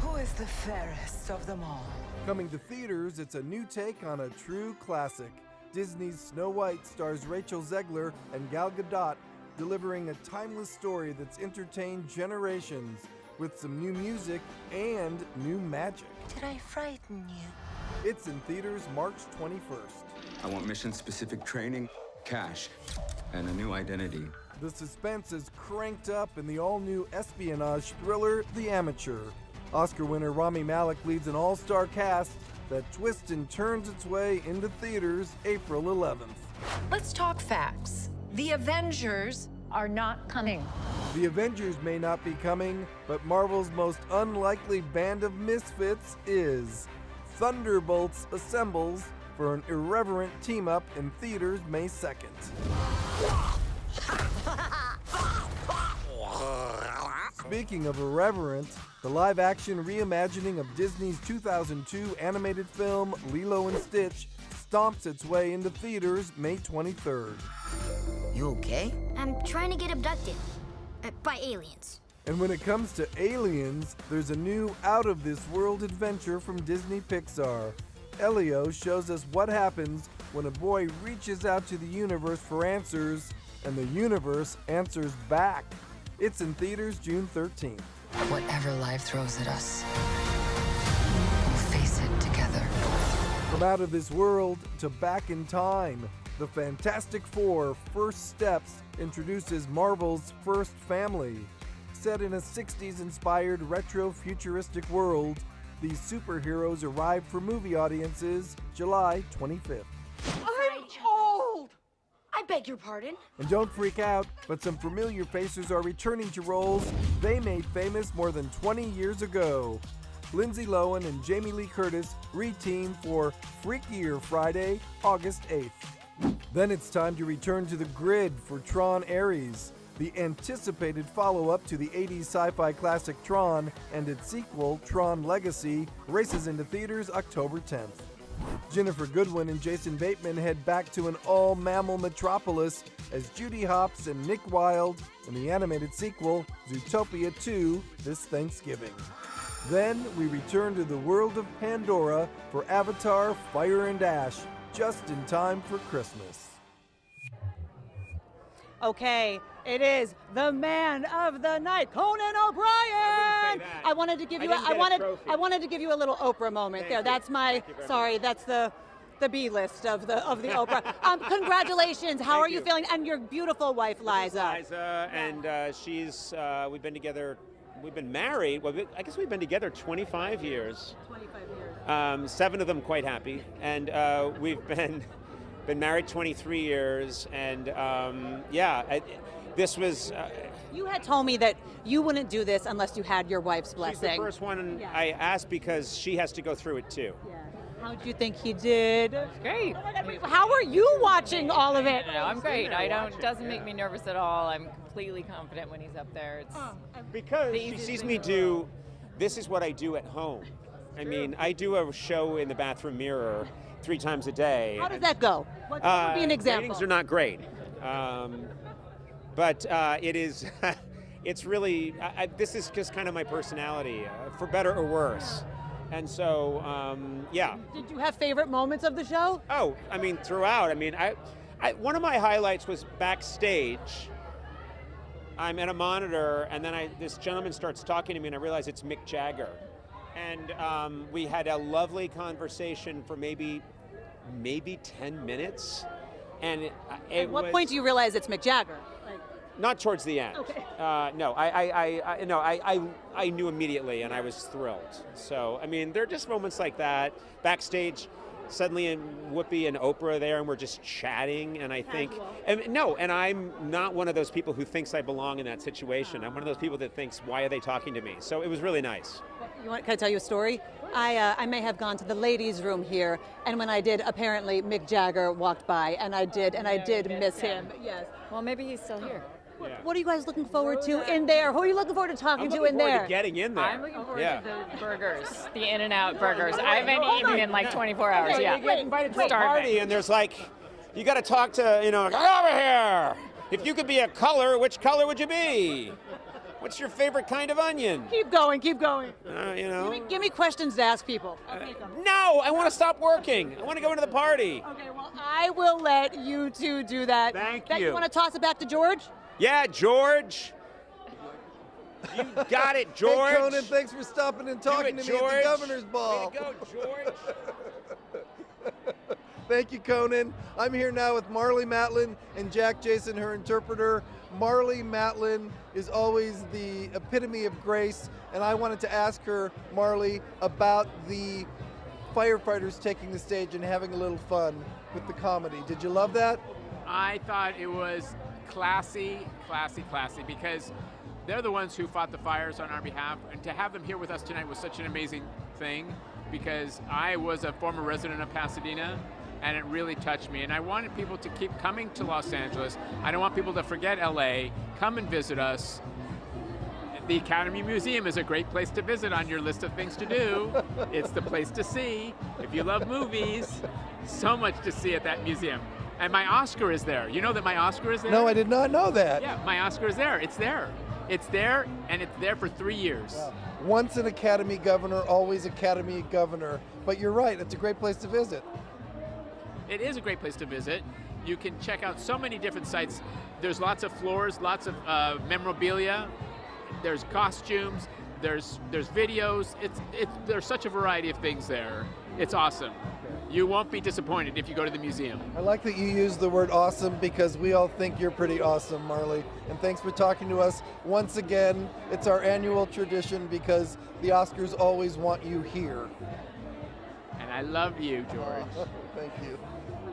Who is the fairest of them all? Coming to theaters, it's a new take on a true classic. Disney's Snow White stars Rachel Zegler and Gal Gadot, delivering a timeless story that's entertained generations with some new music and new magic. Did I frighten you? It's in theaters March 21st. I want mission-specific training, cash, and a new identity. The suspense is cranked up in the all-new espionage thriller, The Amateur. Oscar winner Rami Malek leads an all-star cast that twists and turns its way into theaters April 11th. Let's talk facts. The Avengers are not coming. The Avengers may not be coming, but Marvel's most unlikely band of misfits is. Thunderbolts assembles for an irreverent team-up in theaters May 2nd. Speaking of irreverent, the live-action reimagining of Disney's 2002 animated film Lilo and Stitch stomps its way into theaters May 23rd. You okay? I'm trying to get abducted by aliens. And when it comes to aliens, there's a new out-of-this-world adventure from Disney Pixar. Elio shows us what happens when a boy reaches out to the universe for answers, and the universe answers back. It's in theaters June 13th. Whatever life throws at us, we'll face it together. From out of this world to back in time, The Fantastic Four: First Steps introduces Marvel's first family. Set in a 60s-inspired retro-futuristic world, these superheroes arrive for movie audiences July 25th. I'm old! I beg your pardon? And don't freak out, but some familiar faces are returning to roles they made famous more than 20 years ago. Lindsay Lohan and Jamie Lee Curtis re-team for Freakier Friday, August 8th. Then it's time to return to the grid for Tron Ares, the anticipated follow-up to the 80s sci-fi classic Tron, and its sequel, Tron Legacy, races into theaters October 10th. Jennifer Goodwin and Jason Bateman head back to an all-mammal metropolis as Judy Hopps and Nick Wilde in the animated sequel, Zootopia 2, this Thanksgiving. Then we return to the world of Pandora for Avatar: Fire and Ash, just in time for Christmas. Okay, it is the man of the night, Conan O'Brien. I wanted to give you I wanted to give you a little Oprah moment there. That's my that's the B list of the Oprah. Congratulations. How are you feeling? And your beautiful wife Liza. Liza, and she's we've been together. We've been married. Well, I guess we've been together 25 years. 25 years. 7 of them quite happy, and we've been married 23 years, and this was. You had told me that you wouldn't do this unless you had your wife's blessing. She's the first one I asked because she has to go through it too. Yeah. How do you think he did? Great. Oh my God, how are you watching all of it? No, I'm great. Doesn't make me nervous at all. I'm completely confident when he's up there. It's because she sees me do. This is what I do at home. I mean, I do a show in the bathroom mirror 3 times a day. How does that go? What would be an example? Ratings are not great, but it is. It's really. This is just kind of my personality, for better or worse. And so, yeah. Did you have favorite moments of the show? Oh, I mean, throughout. I mean, one of my highlights was backstage. I'm at a monitor, and then this gentleman starts talking to me, and I realize it's Mick Jagger. And we had a lovely conversation for maybe 10 minutes. And at what point do you realize it's Mick Jagger? Not towards the end. Okay. No, I knew immediately, and I was thrilled. So, I mean, there are just moments like that. Backstage, suddenly Whoopi and Oprah there, and we're just chatting, and I think, and I'm not one of those people who thinks I belong in that situation. I'm one of those people that thinks, why are they talking to me? So it was really nice. Can I tell you a story? I may have gone to the ladies' room here, and when I did, apparently Mick Jagger walked by, and I did miss him. Yes. Well, maybe he's still here. What are you guys looking forward to in there? Who are you looking forward to talking to in there? I'm looking forward to getting in there. I'm looking forward to the burgers, the In-N-Out burgers. I haven't eaten in like 24 hours. You get invited to a party, and there's like, you got to talk to, come over here. If you could be a color, which color would you be? What's your favorite kind of onion? Keep going, keep going. Give me questions to ask people. No, I want to stop working. I want to go into the party. Okay, well, I will let you two do that. Thank you. You want to toss it back to George? Yeah, George. You got it, George. Hey, Conan, thanks for stopping and talking to me at the Governor's Ball. Way to go, George. Thank you, Conan. I'm here now with Marlee Matlin and Jack Jason, her interpreter. Marlee Matlin is always the epitome of grace, and I wanted to ask her, Marlee, about the firefighters taking the stage and having a little fun with the comedy. Did you love that? I thought it was classy, because they're the ones who fought the fires on our behalf, and to have them here with us tonight was such an amazing thing, because I was a former resident of Pasadena, and it really touched me, and I wanted people to keep coming to Los Angeles. I don't want people to forget LA. Come and visit us. The Academy Museum is a great place to visit on your list of things to do. It's the place to see. If you love movies, so much to see at that museum. And my Oscar is there. You know that my Oscar is there? No, I did not know that. Yeah, my Oscar is there. It's there. It's there, and it's there for 3 years. Wow. Once an Academy governor, always Academy governor. But you're right, it's a great place to visit. It is a great place to visit. You can check out so many different sites. There's lots of floors, lots of memorabilia. There's costumes. There's videos. There's such a variety of things there. It's awesome. You won't be disappointed if you go to the museum. I like that you use the word awesome because we all think you're pretty awesome, Marley. And thanks for talking to us once again. It's our annual tradition because the Oscars always want you here. And I love you, George. Thank you.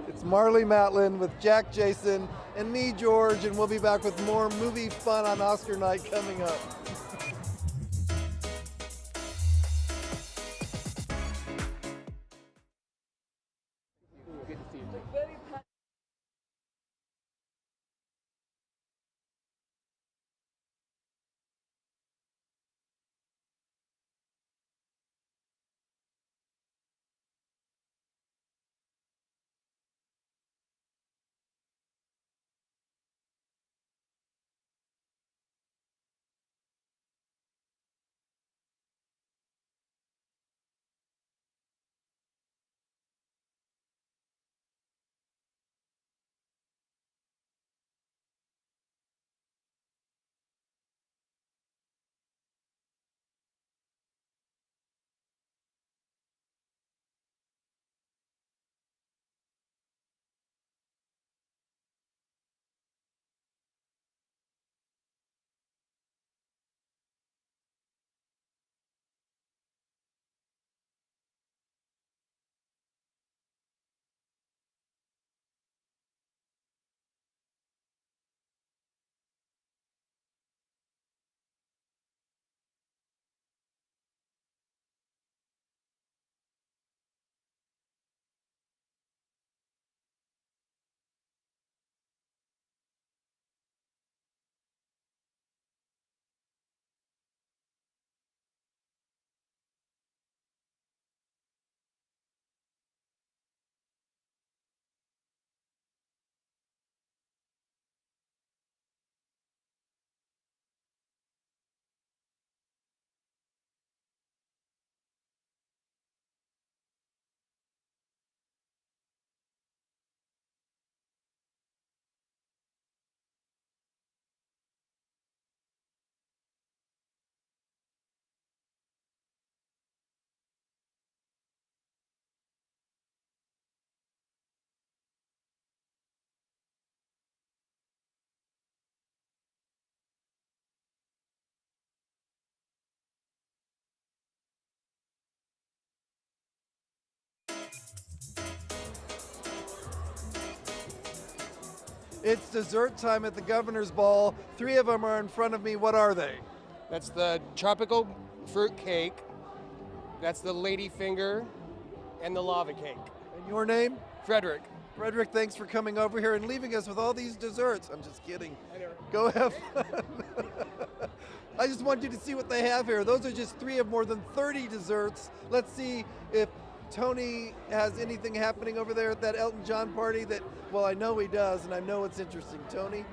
It's Marley Matlin with Jack Jason and me, George, and we'll be back with more movie fun on Oscar night coming up. Good to see you. It's dessert time at the Governor's Ball. 3 of them are in front of me. What are they? That's the tropical fruit cake. That's the lady finger and the lava cake. And your name? Frederick. Frederick, thanks for coming over here and leaving us with all these desserts. I'm just kidding. Go have fun. I just want you to see what they have here. Those are just 3 of more than 30 desserts. Let's see if Tony has anything happening over there at that Elton John party that, well, I know he does, and I know it's interesting. Tony?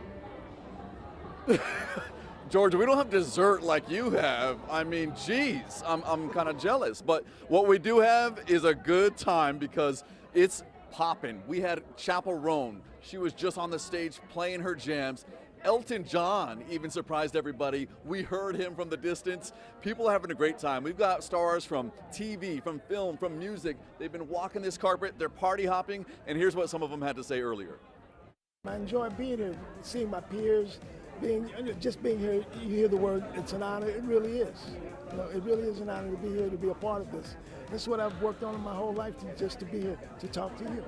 George, we don't have dessert like you have. I mean, geez, I'm kind of jealous. But what we do have is a good time because it's popping. We had Chapel Roan. She was just on the stage playing her jams. Elton John even surprised everybody. We heard him from the distance. People are having a great time. We've got stars from TV, from film, from music. They've been walking this carpet. They're party hopping. And here's what some of them had to say earlier. I enjoy being here, seeing my peers, just being here. You hear the word, it's an honor. It really is. You know, it really is an honor to be here, to be a part of this. This is what I've worked on my whole life, just to be here, to talk to you.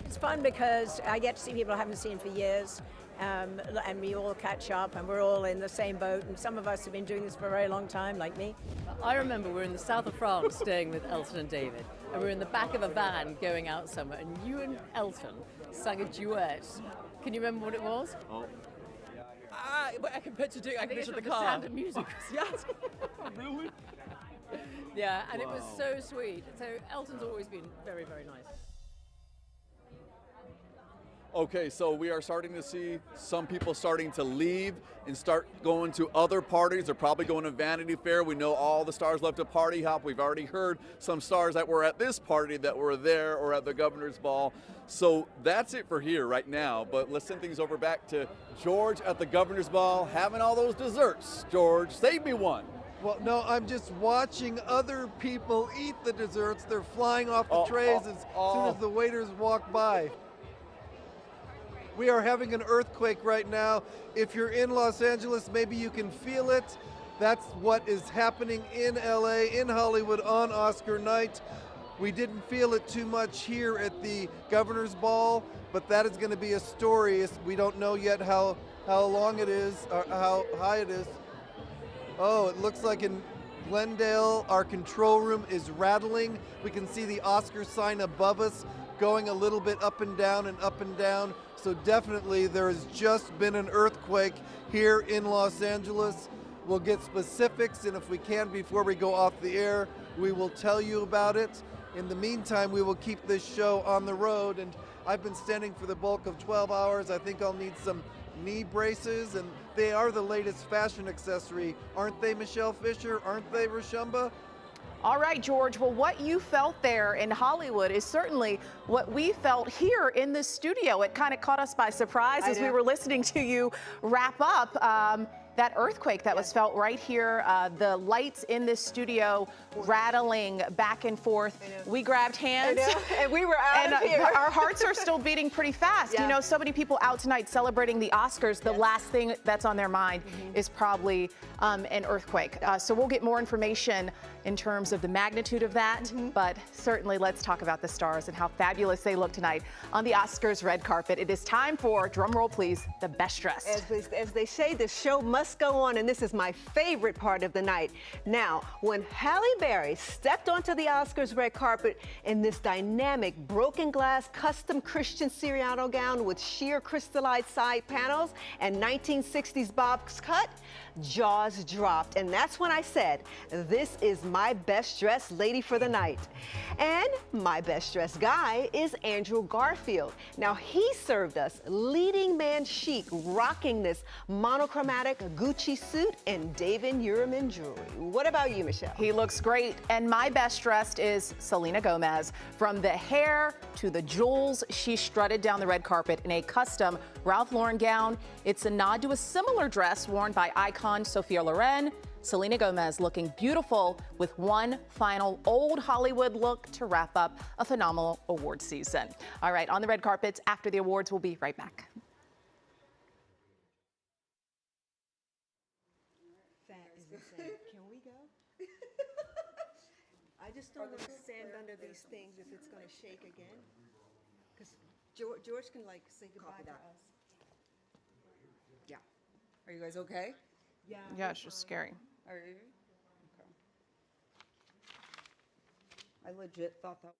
It's fun because I get to see people I haven't seen for years. And we all catch up, and we're all in the same boat, and some of us have been doing this for a very long time, like me. I remember we were in the south of France staying with Elton and David, and we were in the back of a van going out somewhere, and you and Elton sang a duet. Can you remember what it was? Oh. I can picture doing. I can picture the The car. Sound of Music. Yes. Really? Yeah, and it was Wow. so sweet. So Elton's always been very, very nice. Okay, so we are starting to see some people starting to leave and start going to other parties. They're probably going to Vanity Fair. We know all the stars love to party hop. We've already heard some stars that were at this party that were there or at the Governor's Ball. So that's it for here right now, but let's send things over back to George at the Governor's Ball, having all those desserts. George, save me one. Well, no, I'm just watching other people eat the desserts. They're flying off the trays as soon as the waiters walk by. We are having an earthquake right now. If you're in Los Angeles, maybe you can feel it. That's what is happening in LA, in Hollywood on Oscar night. We didn't feel it too much here at the Governor's Ball, but that is going to be a story. We don't know yet how long it is, or how high it is. Oh, it looks like in Glendale, our control room is rattling. We can see the Oscar sign above us going a little bit up and down and up and down. So definitely there has just been an earthquake here in Los Angeles. We'll get specifics, and if we can before we go off the air, we will tell you about it. In the meantime, we will keep this show on the road, and I've been standing for the bulk of 12 hours. I think I'll need some knee braces, and they are the latest fashion accessory. Aren't they, Michelle Fisher? Aren't they, Rashumba? All right, George. Well, what you felt there in Hollywood is certainly what we felt here in the studio. It kind of caught us by surprise as we were listening to you wrap up. That earthquake that was felt right here, the lights in this studio rattling back and forth. We grabbed hands. And we were out of here. Our hearts are still beating pretty fast. You know, so many people out tonight celebrating the Oscars. The last thing that's on their mind is probably an earthquake. So we'll get more information in terms of the magnitude of that. But certainly let's talk about the stars and how fabulous they look tonight on the Oscars red carpet. It is time for, drum roll please, the best dressed. As they say, the show must go on, and this is my favorite part of the night. Now, when Halle Berry stepped onto the Oscars red carpet in this dynamic broken glass custom Christian Siriano gown with sheer crystallized side panels and 1960s box cut, jaws dropped. And that's when I said, this is my best dressed lady for the night. And my best dressed guy is Andrew Garfield. Now, he served us leading man chic, rocking this monochromatic Gucci suit and David Yurman jewelry. What about you, Michelle? He looks great. And my best dressed is Selena Gomez. From the hair to the jewels, she strutted down the red carpet in a custom Ralph Lauren gown. It's a nod to a similar dress worn by icon Sophia Loren. Selena Gomez looking beautiful with one final old Hollywood look to wrap up a phenomenal award season. All right, on the red carpets after the awards, we'll be right back. Can we go? I just don't want to stand under these things if it's going to shake again. Because George can like say goodbye to us. Yeah. Are you guys okay? Yeah, it's just scary. Are you? Okay. I legit thought that.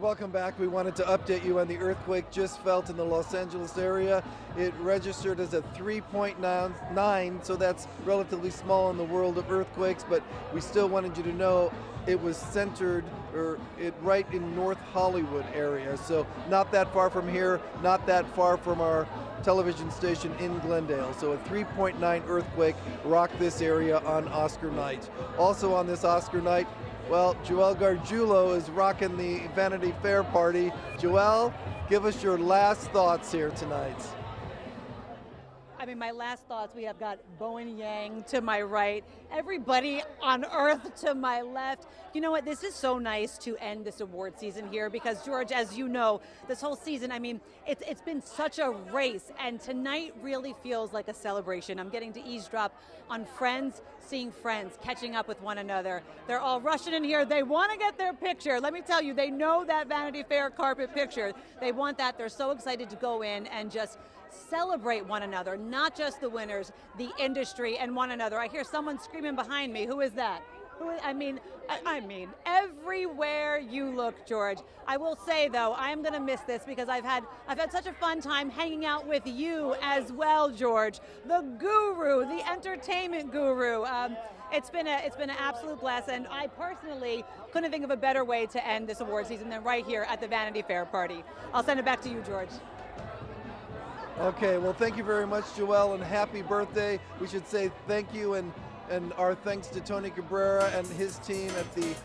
Welcome back. We wanted to update you on the earthquake just felt in the Los Angeles area. It registered as a 3.9, so that's relatively small in the world of earthquakes, but we still wanted you to know it was centered right in North Hollywood area. So not that far from here, not that far from our television station in Glendale. So a 3.9 earthquake rocked this area on Oscar night. Also on this Oscar night, well, Joel Gargiulo is rocking the Vanity Fair party. Joel, give us your last thoughts here tonight. I mean, my last thoughts, we have got Bowen Yang to my right, everybody on earth to my left. You know what, this is so nice to end this award season here because, George, as you know, this whole season, I mean, it's been such a race, and tonight really feels like a celebration. I'm getting to eavesdrop on friends, seeing friends, catching up with one another. They're all rushing in here. They want to get their picture. Let me tell you, they know that Vanity Fair carpet picture. They want that. They're so excited to go in and just celebrate one another, not just the winners, the industry and one another. I hear someone screaming behind me. Who is that? I mean, everywhere you look, George. I will say though, I'm going to miss this because I've had such a fun time hanging out with you as well, George, the guru, the entertainment guru. It's been an absolute blast, and I personally couldn't think of a better way to end this award season than right here at the Vanity Fair party. I'll send it back to you, George. Okay, well, thank you very much, Joel, and happy birthday. We should say thank you and our thanks to Tony Cabrera and his team at the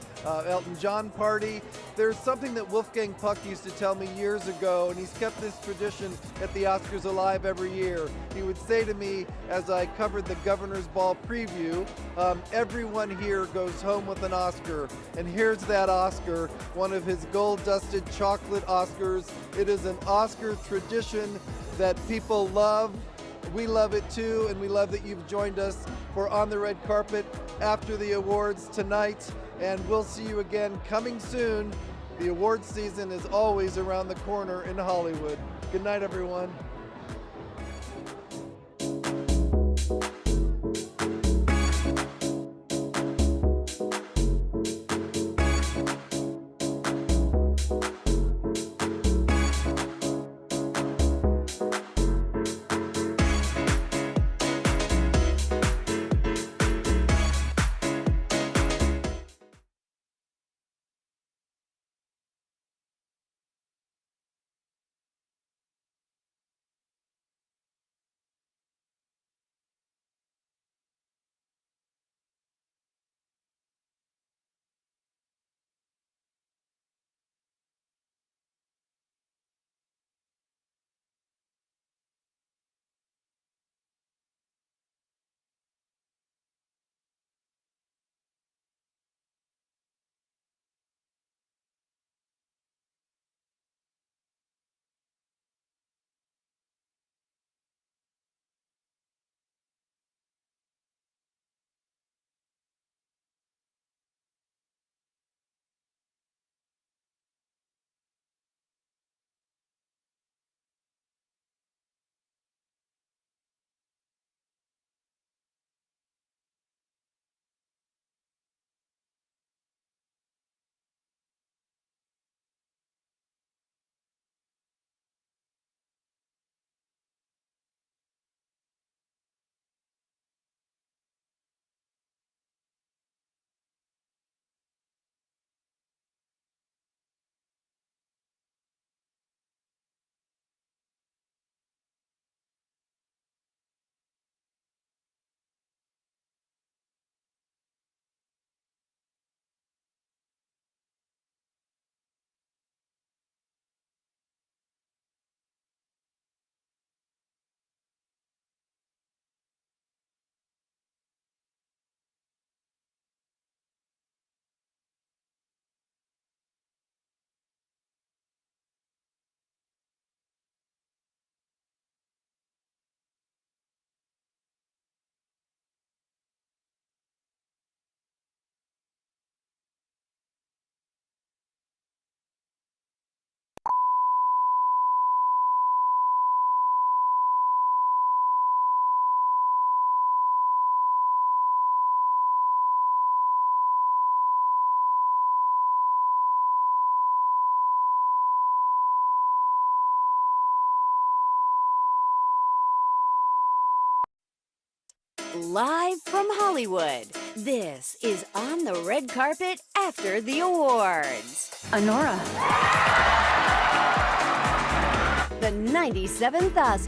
Elton John party. There's something that Wolfgang Puck used to tell me years ago, and he's kept this tradition at the Oscars alive every year. He would say to me as I covered the Governor's Ball preview, everyone here goes home with an Oscar, and here's that Oscar, one of his gold-dusted chocolate Oscars. It is an Oscar tradition that people love. We love it too, and we love that you've joined us for On the Red Carpet after the awards tonight, and we'll see you again coming soon. The awards season is always around the corner in Hollywood. Good night, everyone. Live from Hollywood, this is On the Red Carpet After the Awards. Honora. The 97th Oscar.